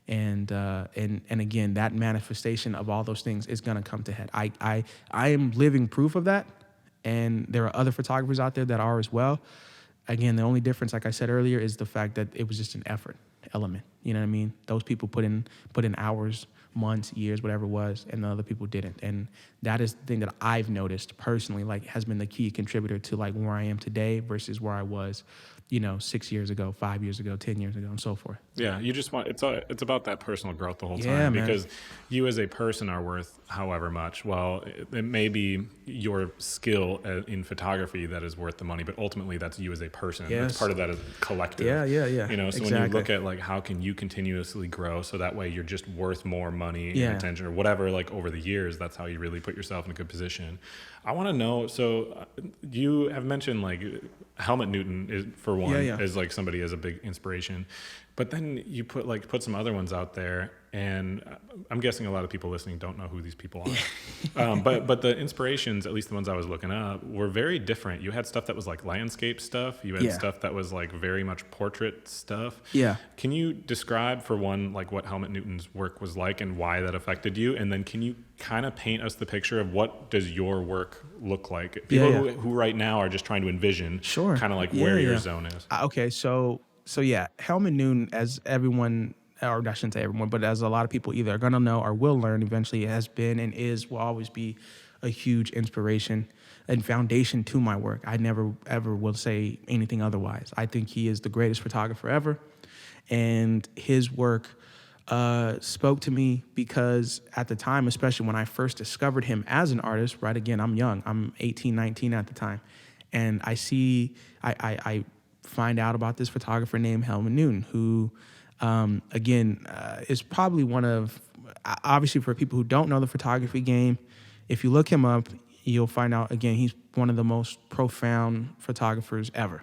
And again, that manifestation of all those things is going to come to head. I am living proof of that. And there are other photographers out there that are as well. Again, the only difference, like I said earlier, is the fact that it was just an effort element. You know what I mean? Those people put in hours, months, years, whatever it was, and the other people didn't. And that is the thing that I've noticed personally, like has been the key contributor to like where I am today versus where I was, 6 years ago, 5 years ago, 10 years ago, and so forth. Yeah, you just want it's about that personal growth the whole Yeah, time man. because you as a person are worth however much. Well, it may be your skill in photography that is worth the money, but ultimately that's you as a person. Yes. That's part of that as collective. Yeah. So Exactly. when you look at like how can you continuously grow so that way you're just worth more money Yeah. and attention or whatever, like over the years, that's how you really put yourself in a good position. I want to know, so you have mentioned like Helmut Newton is for one, is like somebody as a big inspiration. But then you put some other ones out there, and I'm guessing a lot of people listening don't know who these people are. But the inspirations, at least the ones I was looking up, were very different. You had stuff that was like landscape stuff. You had stuff that was like very much portrait stuff. Yeah. Can you describe for one like what Helmut Newton's work was like and why that affected you? And then can you kind of paint us the picture of what does your work look like? People who right now are just trying to envision kind of like where your zone is. Okay, so yeah, Helmut Newton, as everyone, or I shouldn't say everyone, but as a lot of people either are gonna know or will learn eventually, has been and will always be a huge inspiration and foundation to my work. I never ever will say anything otherwise. I think he is the greatest photographer ever, and his work spoke to me because at the time, especially when I first discovered him as an artist, right? Again, I'm young. I'm 18, 19 at the time. And I find out about this photographer named Helmut Newton, who, is probably one of, obviously for people who don't know the photography game, if you look him up, you'll find out, again, he's one of the most profound photographers ever.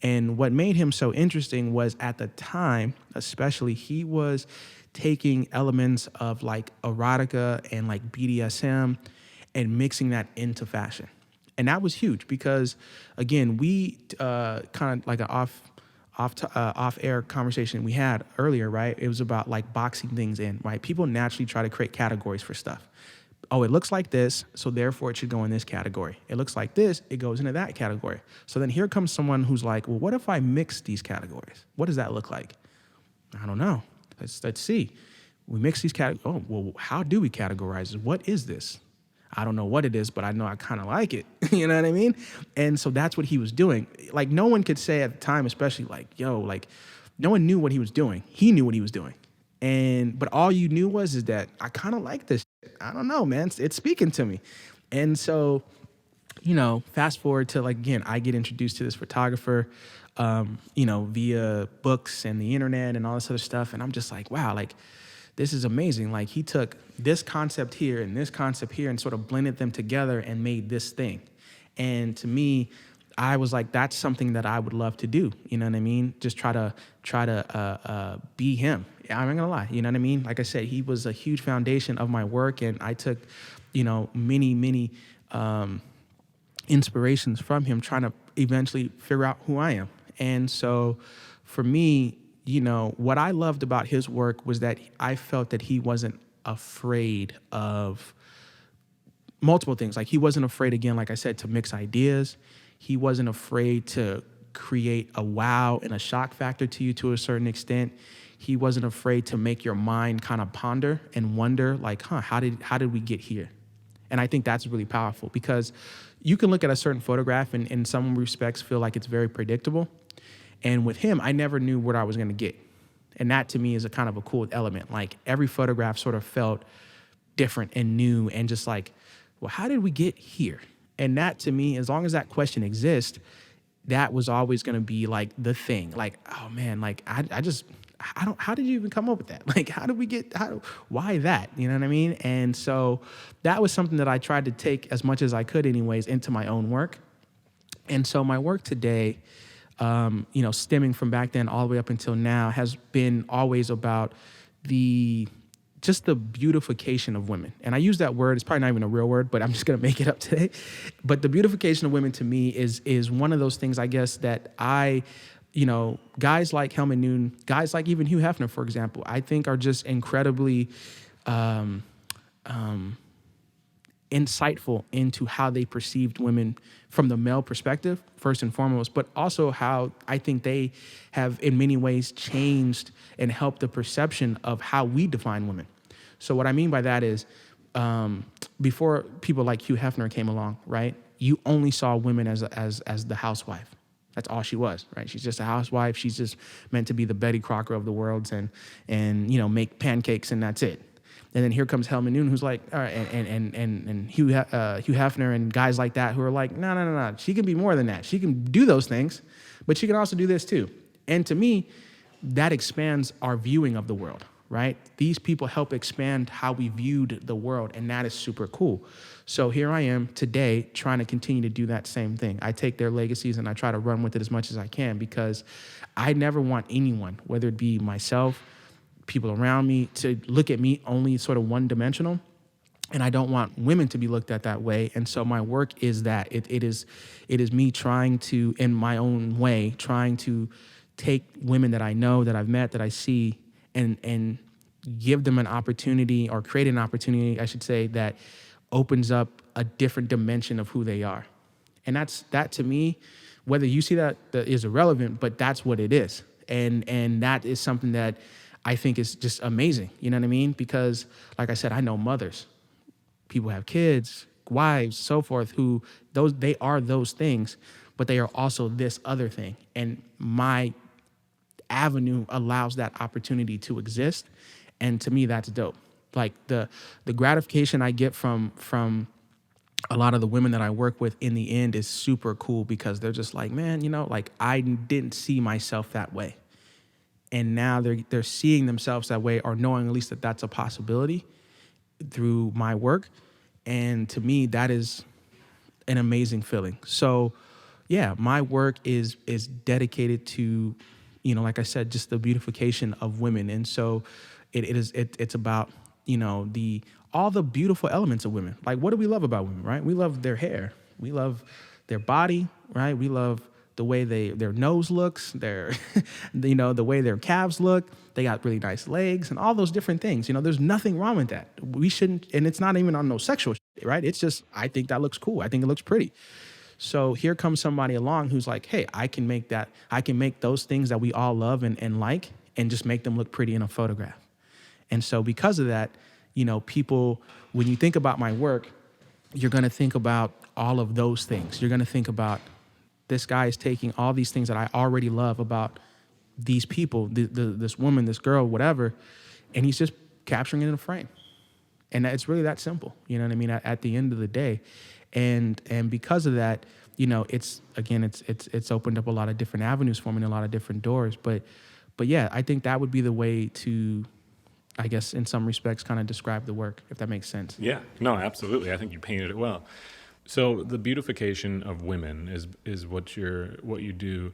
And what made him so interesting was at the time, especially, he was taking elements of like erotica and like BDSM and mixing that into fashion. And that was huge because, again, we kind of like an off-air conversation we had earlier, right? It was about like boxing things in, right? People naturally try to create categories for stuff. Oh, it looks like this, so therefore it should go in this category. It looks like this, it goes into that category. So then here comes someone who's like, well, what if I mix these categories? What does that look like? I don't know. Let's see. We mix these categories. Oh, well, how do we categorize it? What is this? I don't know what it is, but I know I kind of like it. You know what I mean? And so that's what he was doing. Like no one could say at the time, especially like, no one knew what he was doing. He knew what he was doing. But all you knew is that I kind of like this. I don't know, man. It's speaking to me. And so, fast forward to like, again, I get introduced to this photographer, via books and the internet and all this other stuff. And I'm just like, wow, like this is amazing. Like he took this concept here and this concept here and sort of blended them together and made this thing. And to me, I was like, that's something that I would love to do. You know what I mean? Just try to be him. I'm not gonna lie. You know what I mean? Like I said, he was a huge foundation of my work, and I took, many inspirations from him, trying to eventually figure out who I am. And so, for me, what I loved about his work was that I felt that he wasn't afraid of multiple things. Like he wasn't afraid, again, like I said, to mix ideas. He wasn't afraid to create a wow and a shock factor to you to a certain extent. He wasn't afraid to make your mind kind of ponder and wonder, like, how did we get here? And I think that's really powerful because you can look at a certain photograph and in some respects feel like it's very predictable. And with him, I never knew what I was going to get. And that to me is a kind of a cool element. Like every photograph sort of felt different and new and just like, well, how did we get here? And that to me, as long as that question exists, that was always going to be like the thing. Like, oh man, like how did you even come up with that? Like, why that? You know what I mean? And so that was something that I tried to take as much as I could anyways into my own work. And so my work today, stemming from back then all the way up until now, has been always about just the beautification of women. And I use that word, it's probably not even a real word, but I'm just gonna make it up today. But the beautification of women to me is one of those things, I guess, that guys like Helmut Newton, guys like even Hugh Hefner, for example, I think are just incredibly insightful into how they perceived women from the male perspective, first and foremost, but also how I think they have in many ways changed and helped the perception of how we define women. So what I mean by that is, before people like Hugh Hefner came along, right? You only saw women as the housewife. That's all she was, right? She's just a housewife. She's just meant to be the Betty Crocker of the world and make pancakes, and that's it. And then here comes Helmut Newton, who's like, all right, and Hugh Hefner and guys like that who are like, no. She can be more than that. She can do those things, but she can also do this too. And to me, that expands our viewing of the world, right? These people help expand how we viewed the world, and that is super cool. So here I am today trying to continue to do that same thing. I take their legacies and I try to run with it as much as I can, because I never want anyone, whether it be myself, people around me, to look at me only sort of one-dimensional. And I don't want women to be looked at that way. And so my work is that. It is me trying to, in my own way, trying to take women that I know, that I've met, that I see, and give them an opportunity, or create an opportunity, I should say, that opens up a different dimension of who they are. And that to me, whether you see that is irrelevant, but that's what it is. And that is something that I think is just amazing. You know what I mean? Because like I said, I know mothers, people have kids, wives, so forth, who they are those things, but they are also this other thing. And my avenue allows that opportunity to exist. And to me, that's dope. Like the gratification I get from a lot of the women that I work with in the end is super cool, because they're just like, man, like I didn't see myself that way. And now they're seeing themselves that way, or knowing at least that that's a possibility through my work. And to me, that is an amazing feeling. So yeah, my work is dedicated to, like I said, just the beautification of women. And so it's about, all the beautiful elements of women. Like, what do we love about women, right? We love their hair. We love their body, right? We love the way their nose looks, the way their calves look. They got really nice legs and all those different things. There's nothing wrong with that. We shouldn't, and it's not even on no sexual shit, right? It's just, I think that looks cool. I think it looks pretty. So here comes somebody along who's like, hey, I can make those things that we all love and like, and just make them look pretty in a photograph. And so because of that, people, when you think about my work, you're going to think about all of those things. You're going to think about, this guy is taking all these things that I already love about these people, this woman, this girl, whatever, and he's just capturing it in a frame. And it's really that simple. You know what I mean? At the end of the day. And because of that, it's opened up a lot of different avenues for me and a lot of different doors. But yeah, I think that would be the way to, I guess, in some respects, kind of describe the work, if that makes sense. Yeah, no, absolutely. I think you painted it well. So the beautification of women is what you do.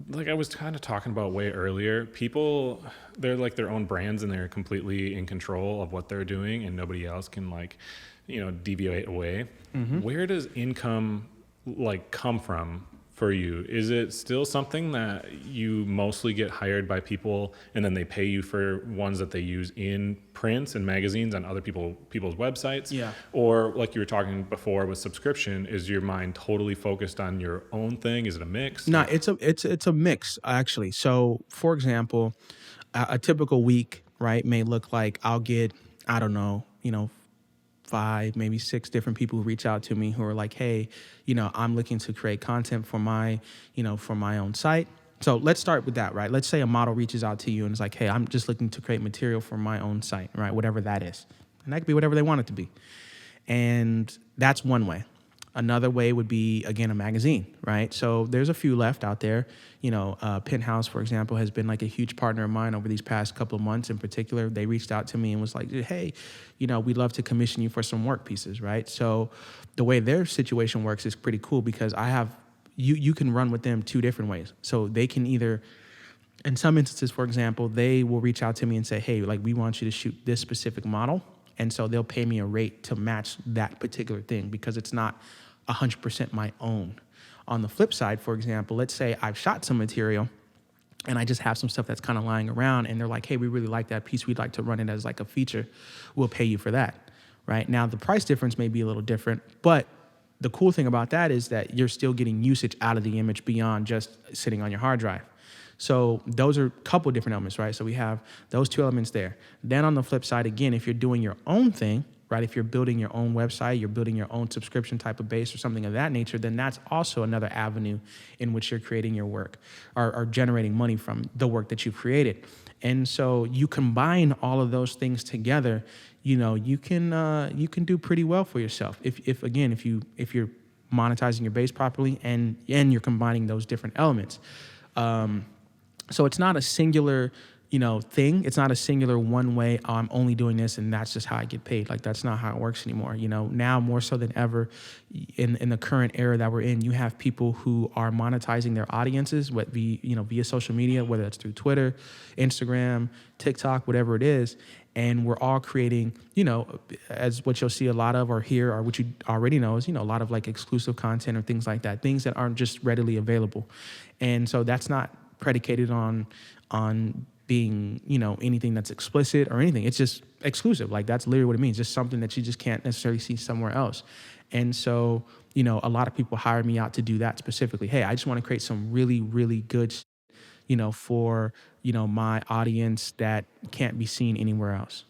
Like I was kind of talking about way earlier, people, they're like their own brands, and they're completely in control of what they're doing, and nobody else can deviate away. Mm-hmm. Where does income come from for you? Is it still something that you mostly get hired by people and then they pay you for ones that they use in prints and magazines on other people's websites? Yeah. Or like you were talking before with subscription, is your mind totally focused on your own thing? Is it a mix? No, it's a mix, actually. So for example, a typical week, right, may look like I'll get, I don't know, 5, maybe 6 different people who reach out to me who are like, hey, I'm looking to create content for my own site. So let's start with that, right? Let's say a model reaches out to you and is like, hey, I'm just looking to create material for my own site, right? Whatever that is. And that could be whatever they want it to be. And that's one way. Another way would be, again, a magazine, right? So there's a few left out there. Penthouse, for example, has been like a huge partner of mine over these past couple of months. In particular, they reached out to me and was like, hey, we'd love to commission you for some work pieces, right? So the way their situation works is pretty cool, because I have, you can run with them 2 different ways. So they can either, in some instances, for example, they will reach out to me and say, hey, we want you to shoot this specific model. And so they'll pay me a rate to match that particular thing, because it's not 100% my own. On the flip side, for example, let's say I've shot some material and I just have some stuff that's kind of lying around, and they're like, hey, we really like that piece. We'd like to run it as like a feature. We'll pay you for that. right? Now the price difference may be a little different, but the cool thing about that is that you're still getting usage out of the image beyond just sitting on your hard drive. So those are a couple different elements, right? So we have those two elements there. Then on the flip side, again, if you're doing your own thing, right? If you're building your own website, you're building your own subscription type of base or something of that nature, then that's also another avenue in which you're creating your work or generating money from the work that you've created. And so you combine all of those things together, you can do pretty well for yourself. If you're monetizing your base properly and you're combining those different elements. So it's not a singular, thing. It's not a singular one way, oh, I'm only doing this and that's just how I get paid. Like, that's not how it works anymore. Now more so than ever in the current era that we're in, you have people who are monetizing their audiences via social media, whether it's through Twitter, Instagram, TikTok, whatever it is. And we're all creating, as what you'll see a lot of or hear, or what you already know is, a lot of like exclusive content or things like that, things that aren't just readily available. And so that's not predicated on being, anything that's explicit or anything. It's just exclusive. Like, that's literally what it means. Just something that you just can't necessarily see somewhere else. And so, a lot of people hire me out to do that specifically. Hey, I just want to create some really, really good, for, my audience that can't be seen anywhere else.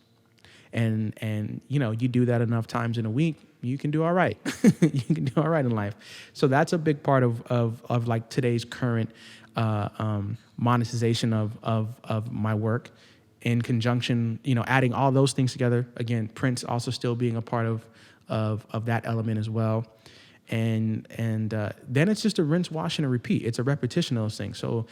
And you do that enough times in a week, you can do all right. You can do all right in life. So that's a big part of like today's current monetization of my work, in conjunction, adding all those things together. Again, Prince also still being a part of that element as well. And then it's just a rinse, wash, and a repeat. It's a repetition of those things. So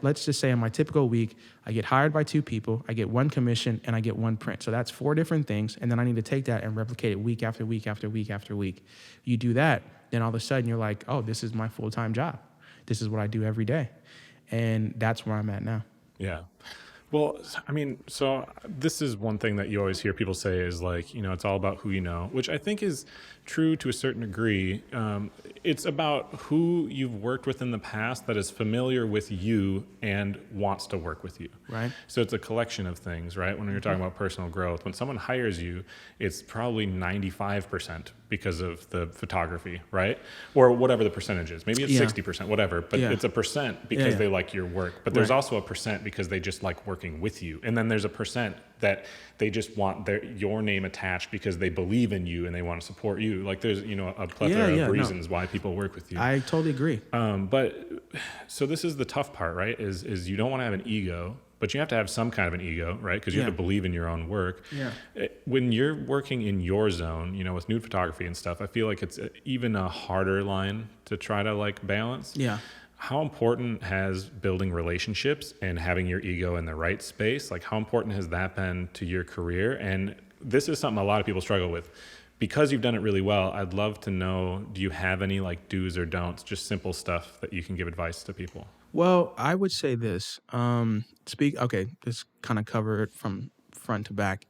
let's just say in my typical week, I get hired by 2 people, I get 1 commission, and I get 1 print. So that's 4 different things. And then I need to take that and replicate it week after week after week after week. You do that, then all of a sudden you're like, oh, this is my full-time job. This is what I do every day. And that's where I'm at now. Yeah. Well, I mean, so this is one thing that you always hear people say is like, it's all about who you know, which I think is true to a certain degree. It's about who you've worked with in the past that is familiar with you and wants to work with you. Right. So it's a collection of things, right? When you're talking about personal growth, when someone hires you, it's probably 95% because of the photography, right? Or whatever the percentage is. Maybe it's 60%, whatever, but it's a percent because they like your work. But there's also a percent because they just like working with you. And then there's a percent that they just want your name attached because they believe in you and they want to support you. Like, there's, a plethora of reasons why people work with you. I totally agree. But so this is the tough part, right? Is you don't want to have an ego, but you have to have some kind of an ego, right? Because you have to believe in your own work. Yeah. When you're working in your zone, with nude photography and stuff, I feel like it's even a harder line to try to like balance. Yeah. How important has building relationships and having your ego in the right space, like how important has that been to your career? And this is something a lot of people struggle with. Because you've done it really well, I'd love to know, do you have any like do's or don'ts, just simple stuff that you can give advice to people? Well, I would say this. This kind of cover it from front to back.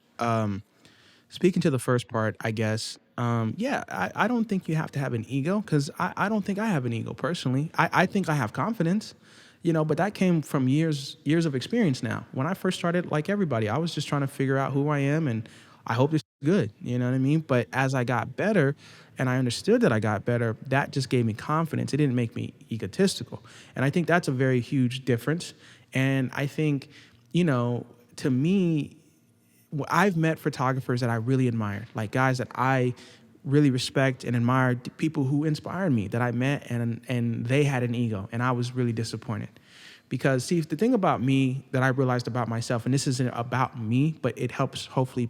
Speaking to the first part, I guess, I don't think you have to have an ego, because I don't think I have an ego personally. I think I have confidence, but that came from years of experience now. When I first started, like everybody, I was just trying to figure out who I am, and I hope this is good, you know what I mean? But as I got better and I understood that I got better, that just gave me confidence. It didn't make me egotistical. And I think that's a very huge difference. And I think, to me, I've met photographers that I really admired, like guys that I really respect and admire, people who inspired me that I met, and they had an ego, and I was really disappointed. Because, see, the thing about me that I realized about myself, and this isn't about me, but it helps hopefully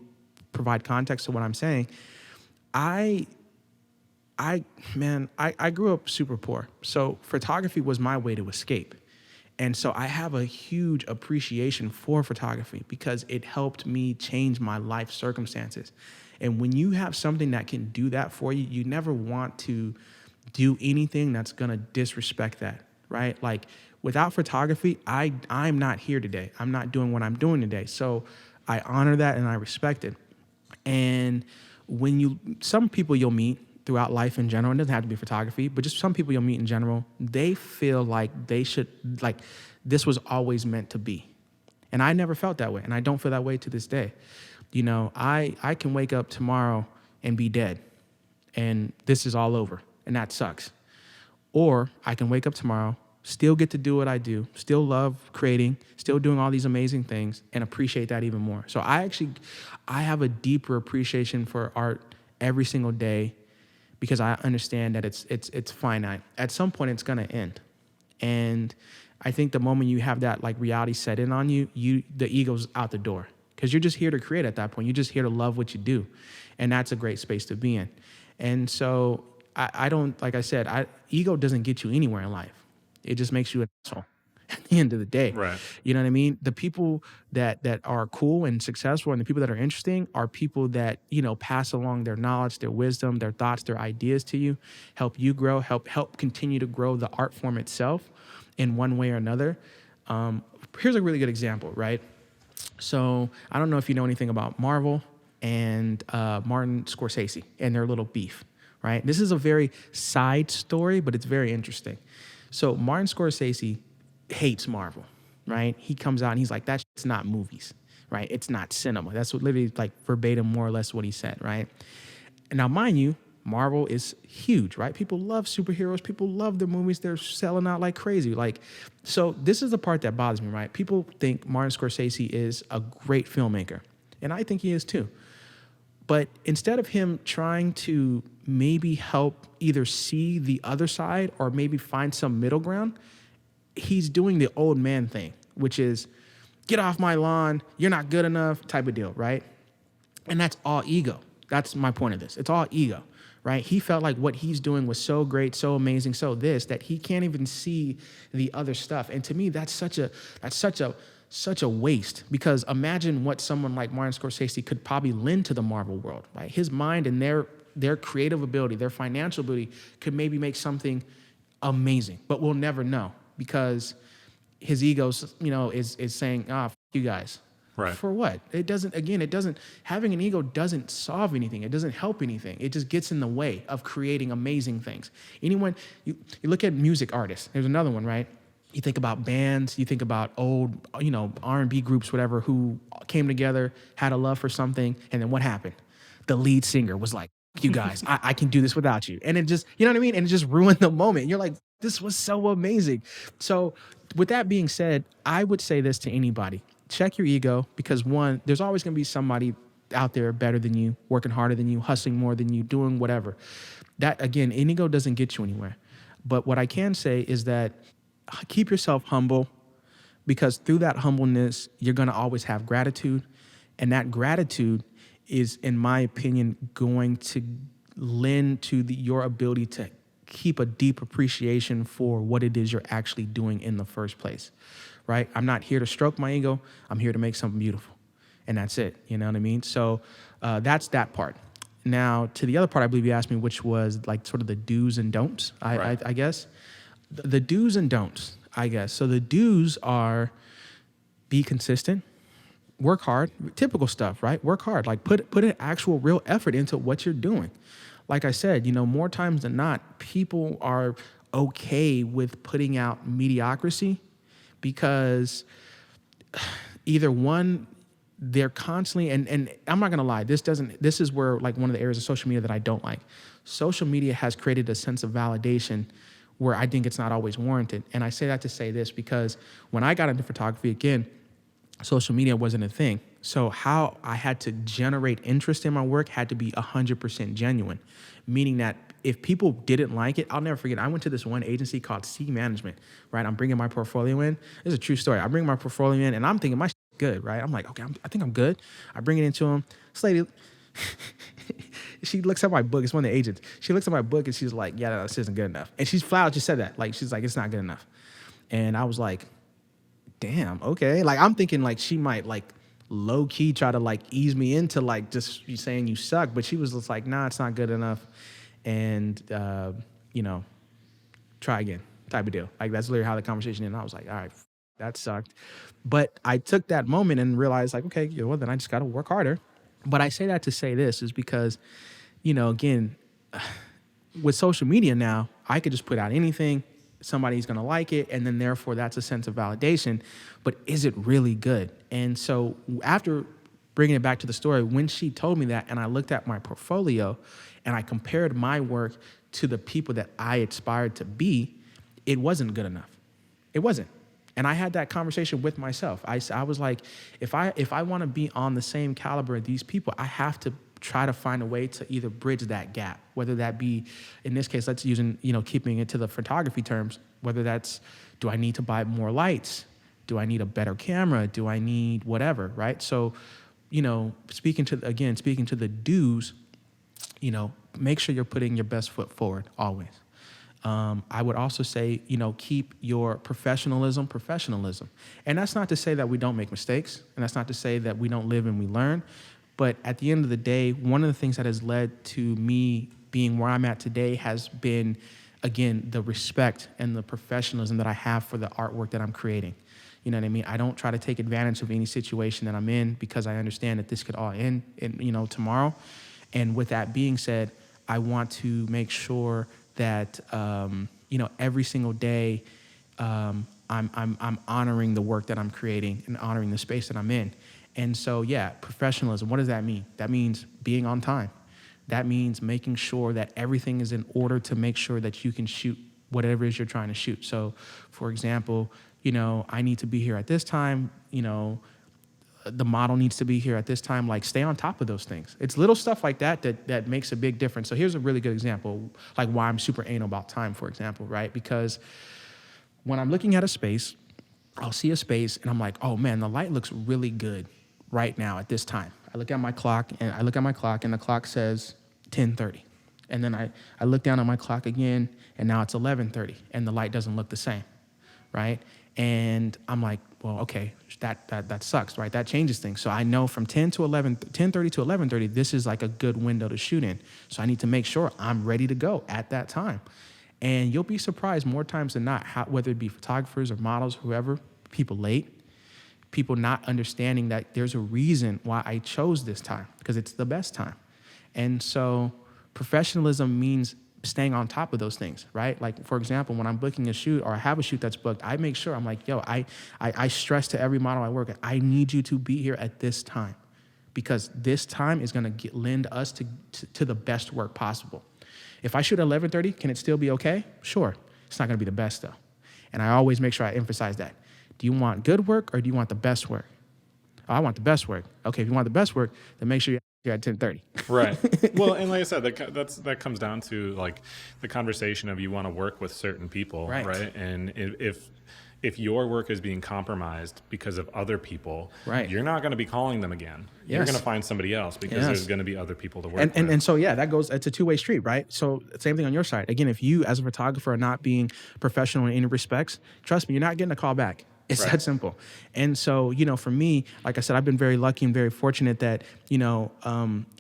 provide context to what I'm saying. I grew up super poor. So photography was my way to escape. And so I have a huge appreciation for photography because it helped me change my life circumstances. And when you have something that can do that for you, you never want to do anything that's gonna disrespect that, right? Like, without photography, I'm not here today. I'm not doing what I'm doing today. So I honor that and I respect it. And some people you'll meet throughout life in general, it doesn't have to be photography, but just some people you'll meet in general, they feel like this was always meant to be. And I never felt that way, and I don't feel that way to this day. I can wake up tomorrow and be dead. And this is all over. And that sucks. Or I can wake up tomorrow, still get to do what I do, still love creating, still doing all these amazing things, and appreciate that even more. So I have a deeper appreciation for art every single day because I understand that it's finite. At some point, it's gonna end. And I think the moment you have that like reality set in on you, the ego's out the door because you're just here to create at that point. You're just here to love what you do. And that's a great space to be in. And so I don't, like I said, ego doesn't get you anywhere in life. It just makes you an asshole at the end of the day. Right. You know what I mean? The people that are cool and successful and the people that are interesting are people that, pass along their knowledge, their wisdom, their thoughts, their ideas to you, help you grow, help continue to grow the art form itself in one way or another. Here's a really good example, right? So I don't know if you know anything about Marvel and Martin Scorsese and their little beef, right? This is a very side story, but it's very interesting. So Martin Scorsese hates Marvel, right? He comes out and he's like, that's not movies, right? It's not cinema. That's what literally like verbatim, more or less what he said, right? And now, mind you, Marvel is huge, right? People love superheroes. People love their movies. They're selling out like crazy. So this is the part that bothers me, right? People think Martin Scorsese is a great filmmaker, and I think he is too. But instead of him trying to maybe help either see the other side or maybe find some middle ground, he's doing the old man thing, which is get off my lawn, you're not good enough type of deal, right? And that's all ego. That's my point of this. It's all ego, right? He felt like what he's doing was so great, so amazing, so this, that he can't even see the other stuff. And to me, that's such a waste, because imagine what someone like Martin Scorsese could probably lend to the Marvel world, right? His mind and their creative ability, their financial ability could maybe make something amazing, but we'll never know because his ego, is saying, f you guys. Right. For what? Having an ego doesn't solve anything. It doesn't help anything. It just gets in the way of creating amazing things. You look at music artists. There's another one, right? You think about bands, you think about old, R&B groups, whatever, who came together, had a love for something, and then what happened? The lead singer was like, you guys, I can do this without you. And it just, you know what I mean? And it just ruined the moment. You're like, this was so amazing. So with that being said, I would say this to anybody. Check your ego, because one, there's always going to be somebody out there better than you, working harder than you, hustling more than you, doing whatever. That, again, an ego doesn't get you anywhere. But what I can say is that keep yourself humble, because through that humbleness, you're going to always have gratitude. And that gratitude is, in my opinion, going to lend to your ability to keep a deep appreciation for what it is you're actually doing in the first place, right? I'm not here to stroke my ego. I'm here to make something beautiful. And that's it. You know what I mean? So that's that part. Now, to the other part, I believe you asked me, which was like sort of the do's and don'ts, I guess. The do's and don'ts, I guess. So the do's are be consistent, work hard, typical stuff, right? Work hard, like put an actual real effort into what you're doing. Like I said, more times than not, people are okay with putting out mediocrity because either one, they're constantly, and I'm not gonna lie, this is where like one of the areas of social media that I don't like. Social media has created a sense of validation where I think it's not always warranted. And I say that to say this because when I got into photography, again, social media wasn't a thing. So how I had to generate interest in my work had to be 100% genuine, meaning that if people didn't like it, I'll never forget. I went to this one agency called C Management, right? I'm bringing my portfolio in. This is a true story. I bring my portfolio in and I'm thinking my shit's good, right? I'm like, okay, I think I'm good. I bring it into them. This lady, she looks at my book. It's one of the agents. She looks at my book and she's like, yeah, no, this isn't good enough. And she's flat out just said that. Like, she's like, it's not good enough. And I was like, damn, okay. Like, I'm thinking like she might like low key try to like ease me into like just you saying you suck. But she was just like, nah, it's not good enough. And, try again type of deal. Like, that's literally how the conversation ended. And I was like, all right, that sucked. But I took that moment and realized like, okay, well, then I just got to work harder. But I say that to say this is because, again, with social media now, I could just put out anything. Somebody's going to like it. And then therefore that's a sense of validation. But is it really good? And so after bringing it back to the story, when she told me that and I looked at my portfolio and I compared my work to the people that I aspired to be, it wasn't good enough. It wasn't. And I had that conversation with myself. I was like, if I want to be on the same caliber of these people, I have to try to find a way to either bridge that gap, whether that be, in this case, let's using, keeping it to the photography terms, whether that's, do I need to buy more lights? Do I need a better camera? Do I need whatever, right? So, speaking to the do's, make sure you're putting your best foot forward always. I would also say, keep your professionalism. And that's not to say that we don't make mistakes, and that's not to say that we don't live and we learn. But at the end of the day, one of the things that has led to me being where I'm at today has been, again, the respect and the professionalism that I have for the artwork that I'm creating. You know what I mean? I don't try to take advantage of any situation that I'm in because I understand that this could all end, tomorrow. And with that being said, I want to make sure that every single day I'm honoring the work that I'm creating and honoring the space that I'm in. And so, yeah, professionalism, what does that mean? That means being on time. That means making sure that everything is in order to make sure that you can shoot whatever it is you're trying to shoot. So, for example, I need to be here at this time, the model needs to be here at this time, like stay on top of those things. It's little stuff like that makes a big difference. So here's a really good example, like why I'm super anal about time, for example, right? Because when I'm looking at a space, I'll see a space and I'm like, oh man, the light looks really good right now at this time. I look at my clock and the clock says 10:30. And then I look down at my clock again and now it's 11:30 and the light doesn't look the same, right? And I'm like, well, okay, that sucks, right? That changes things. So I know from 10:30 to 11:30, this is like a good window to shoot in. So I need to make sure I'm ready to go at that time. And you'll be surprised more times than not, whether it be photographers or models, whoever, people late, people not understanding that there's a reason why I chose this time, because it's the best time. And so professionalism means staying on top of those things, right? Like, for example, when I'm booking a shoot or I have a shoot that's booked, I make sure, I'm like, yo, I stress to every model I work with, I need you to be here at this time because this time is going to lend us to the best work possible. If I shoot at 11:30, can it still be okay? Sure. It's not going to be the best though. And I always make sure I emphasize that. Do you want good work or do you want the best work? Oh, I want the best work. Okay, if you want the best work, then make sure you're at 10:30. Right. Well, and like I said, that comes down to like the conversation of you want to work with certain people, right? And if your work is being compromised because of other people, right, you're not going to be calling them again. Yes. You're going to find somebody else because there's going to be other people to work with. And so, yeah, it's a two-way street, right? So same thing on your side. Again, if you as a photographer are not being professional in any respects, trust me, you're not getting a call back. It's that simple. And so, for me, like I said, I've been very lucky and very fortunate that,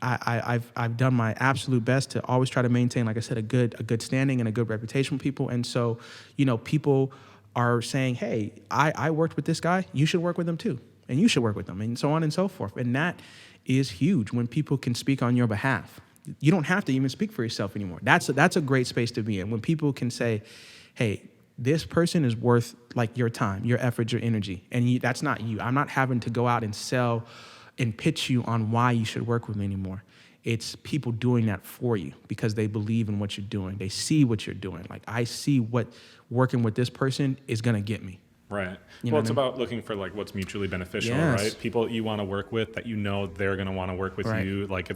I've done my absolute best to always try to maintain, like I said, a good standing and a good reputation with people. And so, people are saying, hey, I worked with this guy, you should work with him too. And you should work with them, and so on and so forth. And that is huge when people can speak on your behalf. You don't have to even speak for yourself anymore. That's a great space to be in, when people can say, hey, this person is worth like your time, your effort, your energy. And that's not you. I'm not having to go out and sell and pitch you on why you should work with me anymore. It's people doing that for you because they believe in what you're doing. They see what you're doing. Like, I see what working with this person is going to get me. Right. Well, it's about looking for like what's mutually beneficial, right? People you want to work with that they're going to want to work with you. Like,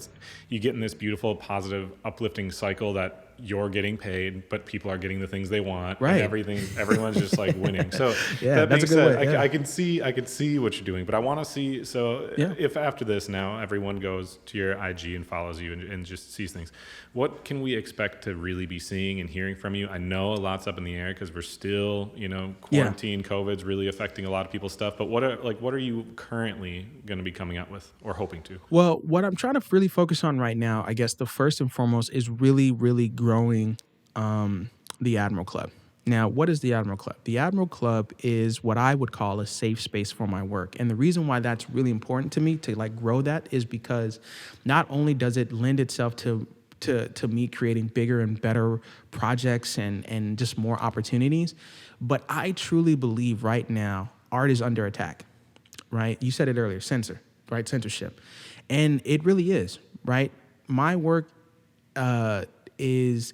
you get in this beautiful, positive, uplifting cycle that you're getting paid, but people are getting the things they want. Right. And everyone's just like winning. So that being said, I can see what you're doing, but I want to see. So if after this now everyone goes to your IG and follows you and just sees things, what can we expect to really be seeing and hearing from you? I know a lot's up in the air because we're still, quarantine, COVID's really affecting a lot of people's stuff. But what are you currently going to be coming out with or hoping to? Well, what I'm trying to really focus on right now, I guess the first and foremost is really, really growing the Admiral Club. Now, what is the Admiral Club? The Admiral Club is what I would call a safe space for my work. And the reason why that's really important to me to grow that is because not only does it lend itself to me creating bigger and better projects and just more opportunities, but I truly believe right now art is under attack, right? You said it earlier, censor. right? Censorship. And it really is, right? My work is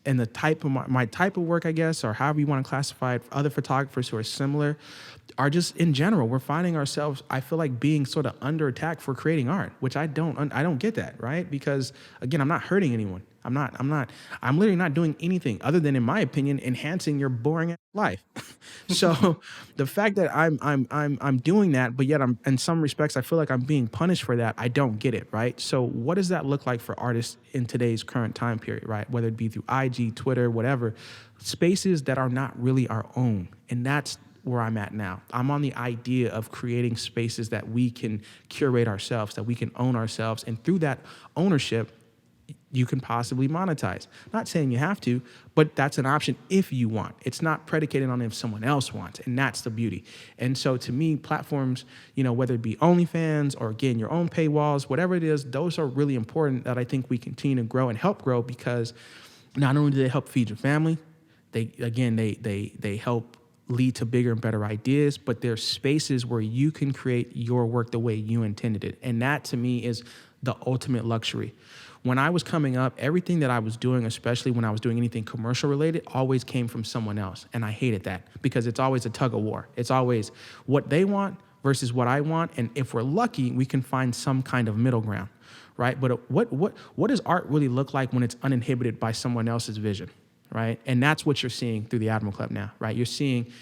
and the type of my type of work, I guess, or however you want to classify it, other photographers who are similar are just in general, we're finding ourselves, I feel like, being sort of under attack for creating art, which I don't get that, right? Because again, I'm not hurting anyone. I'm literally not doing anything other than, in my opinion, enhancing your boring life. So the fact that I'm doing that, but yet I'm, in some respects, I feel like I'm being punished for that. I don't get it, right? So what does that look like for artists in today's current time period, right? Whether it be through IG, Twitter, whatever, spaces that are not really our own. And that's where I'm at now. I'm on the idea of creating spaces that we can curate ourselves, that we can own ourselves. And through that ownership, you can possibly monetize. Not saying you have to, but that's an option if you want. It's not predicated on if someone else wants, and that's the beauty. And so to me, platforms, whether it be OnlyFans or again, your own paywalls, whatever it is, those are really important that I think we continue to grow and help grow, because not only do they help feed your family, they help lead to bigger and better ideas, but they're spaces where you can create your work the way you intended it. And that to me is the ultimate luxury. When I was coming up, everything that I was doing, especially when I was doing anything commercial related, always came from someone else. And I hated that because it's always a tug of war. It's always what they want versus what I want. And if we're lucky, we can find some kind of middle ground, right? But what does art really look like when it's uninhibited by someone else's vision? Right? And that's what you're seeing through the Admiral Club now, right? You're seeing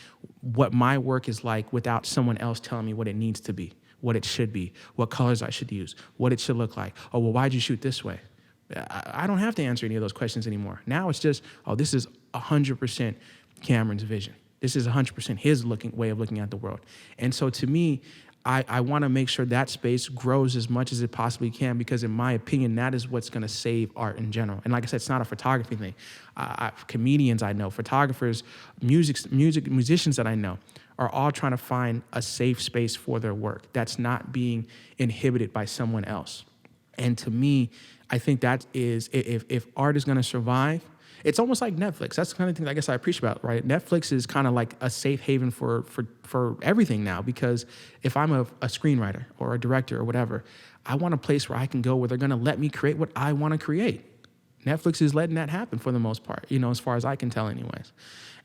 what my work is like without someone else telling me what it needs to be, what it should be, what colors I should use, what it should look like. Oh, well, why'd you shoot this way? I don't have to answer any of those questions anymore. Now it's just, oh, this is 100% Cameron's vision. This is 100% his way of looking at the world. And so to me, I want to make sure that space grows as much as it possibly can, because in my opinion, that is what's going to save art in general. And like I said, it's not a photography thing. Comedians I know, photographers, musicians that I know are all trying to find a safe space for their work that's not being inhibited by someone else. And to me, I think that is, if art is going to survive, it's almost like Netflix. That's the kind of thing I guess I appreciate about, right? Netflix is kind of like a safe haven for everything now, because if I'm a screenwriter or a director or whatever, I want a place where I can go where they're going to let me create what I want to create. Netflix is letting that happen for the most part, as far as I can tell anyways.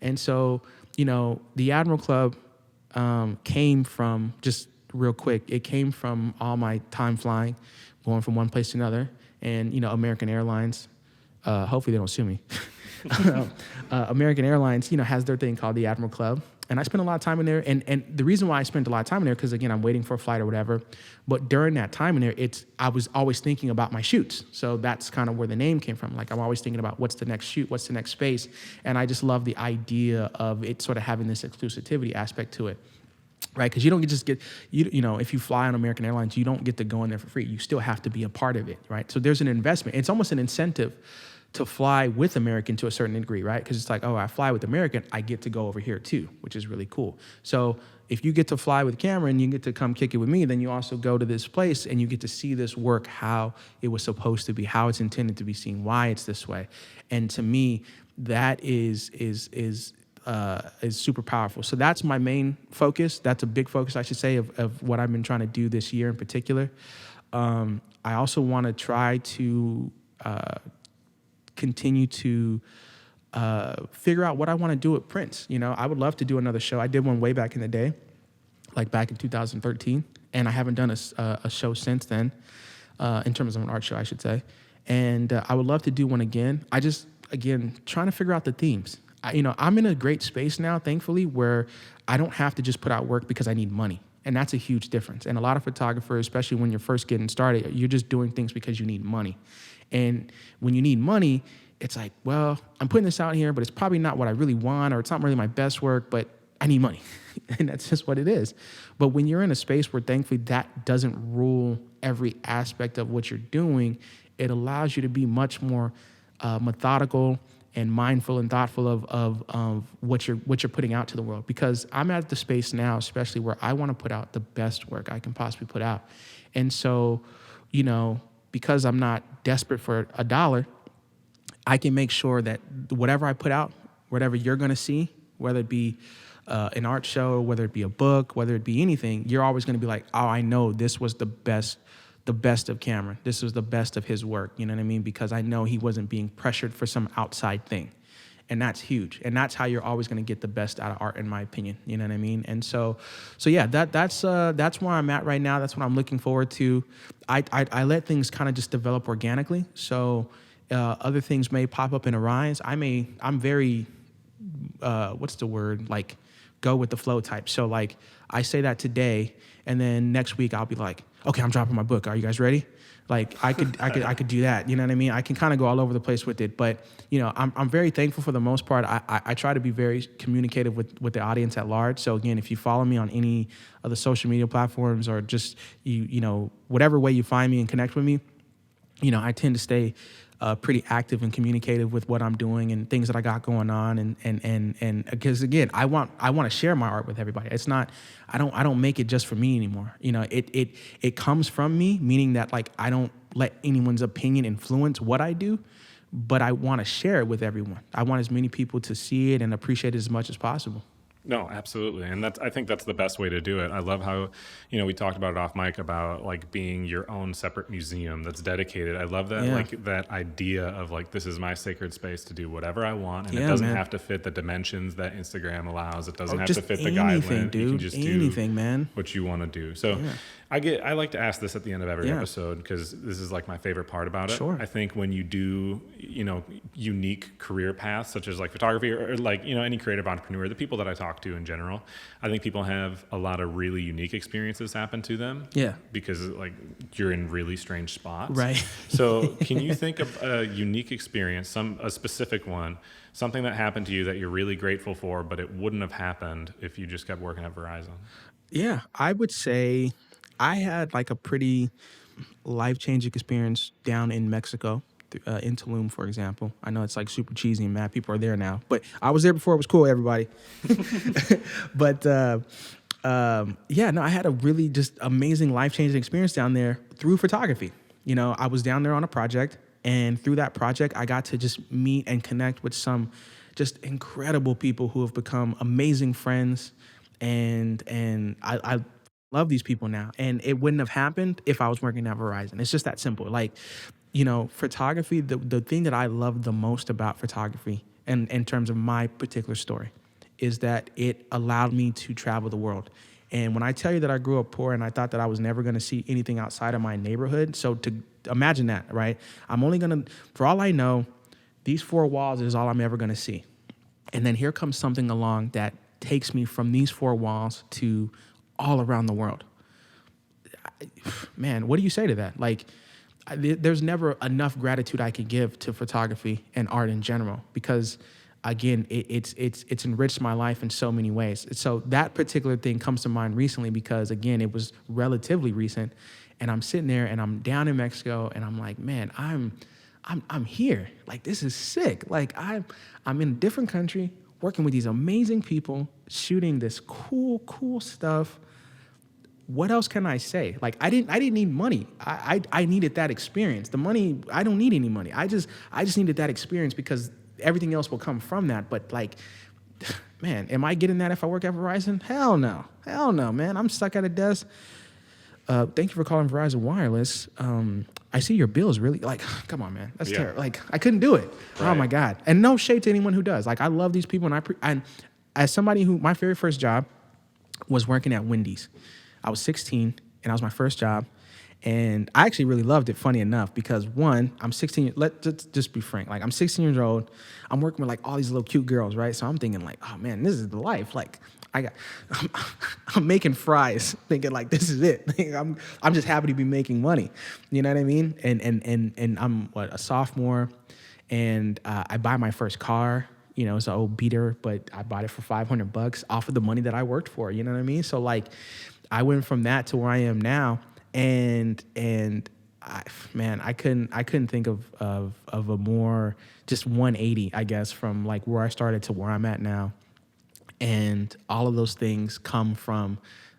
And so, the Admiral Club came from, just real quick, it came from all my time flying, going from one place to another, and, American Airlines. Hopefully they don't sue me. American Airlines, has their thing called the Admiral Club. And I spent a lot of time in there. And the reason why I spent a lot of time in there, because again, I'm waiting for a flight or whatever. But during that time in there, I was always thinking about my shoots. So that's kind of where the name came from. Like, I'm always thinking about what's the next shoot, what's the next space. And I just love the idea of it sort of having this exclusivity aspect to it. Right, because you don't just get, if you fly on American Airlines, you don't get to go in there for free. You still have to be a part of it, right? So there's an investment. It's almost an incentive to fly with American to a certain degree, right? Because it's like, oh, I fly with American, I get to go over here too, which is really cool. So if you get to fly with Cameron, you get to come kick it with me, then you also go to this place and you get to see this work, how it was supposed to be, how it's intended to be seen, why it's this way. And to me, that is super powerful. So that's my main focus. That's a big focus, I should say, of what I've been trying to do this year in particular. I also want to try to continue to figure out what I want to do with prints. I would love to do another show. I did one way back in the day, like back in 2013, and I haven't done a show since then, in terms of an art show, I should say. And I would love to do one again. Again, trying to figure out the themes. I'm in a great space now, thankfully, where I don't have to just put out work because I need money. And that's a huge difference. And a lot of photographers, especially when you're first getting started, you're just doing things because you need money. And when you need money, it's like, well, I'm putting this out here, but it's probably not what I really want, or it's not really my best work, but I need money. And that's just what it is. But when you're in a space where thankfully that doesn't rule every aspect of what you're doing, it allows you to be much more methodical and mindful and thoughtful of what you're putting out to the world. Because I'm at the space now, especially where I want to put out the best work I can possibly put out. And so, because I'm not desperate for a dollar, I can make sure that whatever I put out, whatever you're going to see, whether it be an art show, whether it be a book, whether it be anything, you're always going to be like, oh, I know this was the best of Cameron. This was the best of his work. You know what I mean? Because I know he wasn't being pressured for some outside thing. And that's huge. And that's how you're always going to get the best out of art, in my opinion. You know what I mean? And so yeah, that's where I'm at right now. That's what I'm looking forward to. I let things kind of just develop organically. So other things may pop up and arise. I'm very, what's the word? Like, go with the flow type. So like, I say that today, and then next week I'll be like, okay, I'm dropping my book. Are you guys ready? Like I could do that. You know what I mean? I can kind of go all over the place with it, but you know, I'm very thankful for the most part. I try to be very communicative with the audience at large. So again, if you follow me on any of the social media platforms, or just you know, whatever way you find me and connect with me, you know, I tend to stay pretty active and communicative with what I'm doing and things that I got going on, and because again, I want to share my art with everybody. It's not, I don't make it just for me anymore. You know, it comes from me, meaning that like I don't let anyone's opinion influence what I do, but I want to share it with everyone. I want as many people to see it and appreciate it as much as possible. No, absolutely. And I think that's the best way to do it. I love how, you know, we talked about it off mic about like being your own separate museum that's dedicated. I love that, like that idea of like, this is my sacred space to do whatever I want. And it doesn't have to fit the dimensions that Instagram allows. It doesn't have to fit the guidelines. Dude, you can just anything, man. What you want to do. So I like to ask this at the end of every episode, because this is like my favorite part about it. Sure. I think when you do, you know, unique career paths, such as like photography or like, you know, any creative entrepreneur, the people that I talk to in general, I think people have a lot of really unique experiences happen to them. Yeah. Because like you're in really strange spots. Right. So can you think of a unique experience, a specific one, something that happened to you that you're really grateful for, but it wouldn't have happened if you just kept working at Verizon? Yeah, I would say I had like a pretty life-changing experience down in Mexico, in Tulum, for example. I know it's like super cheesy and mad people are there now, but I was there before it was cool, everybody. But yeah, no, I had a really just amazing life-changing experience down there through photography. You know, I was down there on a project, and through that project, I got to just meet and connect with some just incredible people who have become amazing friends, and I love these people now. And it wouldn't have happened if I was working at Verizon. It's just that simple. Like, you know, photography, the thing that I love the most about photography, and in terms of my particular story, is that it allowed me to travel the world. And when I tell you that I grew up poor and I thought that I was never going to see anything outside of my neighborhood, so to imagine that, right? I'm only going to, for all I know, these four walls is all I'm ever going to see. And then here comes something along that takes me from these four walls to all around the world. Man, what do you say to that? Like, there's never enough gratitude I can give to photography and art in general, because again, it's enriched my life in so many ways. So that particular thing comes to mind recently because, again, it was relatively recent, and I'm sitting there and I'm down in Mexico and I'm like, man, I'm here. Like, this is sick. Like, I'm in a different country working with these amazing people, shooting this cool stuff. What else can I say? Like, I didn't need money. I needed that experience. The money, I don't need any money. I just needed that experience, because everything else will come from that. But like, man, am I getting that if I work at Verizon? Hell no, man. I'm stuck at a desk. Thank you for calling Verizon Wireless. I see your bill is really, like, come on, man. That's terrible. Like, I couldn't do it. Right. Oh my God. And no shade to anyone who does. Like, I love these people, and as somebody who, my very first job was working at Wendy's. I was 16, and that was my first job. And I actually really loved it, funny enough, because one, I'm 16, let's just be frank. Like, I'm 16 years old. I'm working with like all these little cute girls, right? So I'm thinking like, oh man, this is the life. Like, I'm making fries, thinking like, this is it. I'm just happy to be making money. You know what I mean? And I'm a sophomore, and I buy my first car. You know, it's an old beater, but I bought it for $500 off of the money that I worked for. You know what I mean? So like, I went from that to where I am now, and I couldn't think of a more just 180, I guess, from like where I started to where I'm at now. And all of those things come from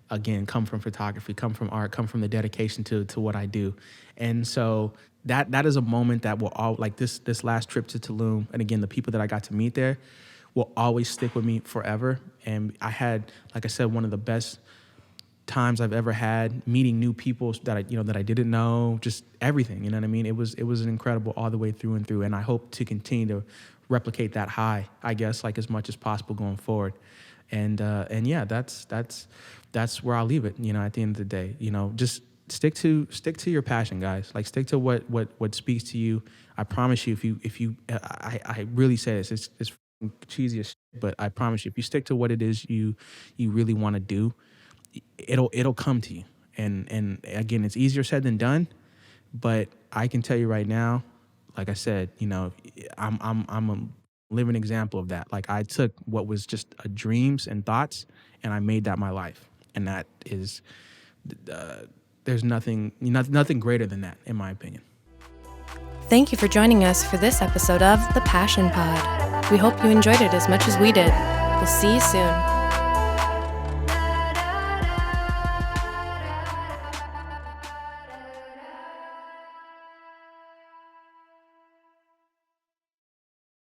photography, come from art, come from the dedication to what I do. And so that is a moment that will all, like this last trip to Tulum, and again, the people that I got to meet there will always stick with me forever. And I had, like I said, one of the best times I've ever had, meeting new people that I didn't know, just everything. You know what I mean? It was an incredible all the way through and through. And I hope to continue to replicate that high, I guess, like as much as possible going forward. And yeah, that's where I'll leave it. At the end of the day, just stick to your passion, guys. Like, stick to what speaks to you. I promise you, if you I really say this, it's cheesy as shit, but I promise you, if you stick to what it is you really want to do, it'll come to you. And again, it's easier said than done, but I can tell you right now, like I said, I'm a living example of that. Like, I took what was just dreams and thoughts, and I made that my life. And that is, there's nothing greater than that, in my opinion. Thank you for joining us for this episode of The Passion Pod. We hope you enjoyed it as much as we did. We'll see you soon.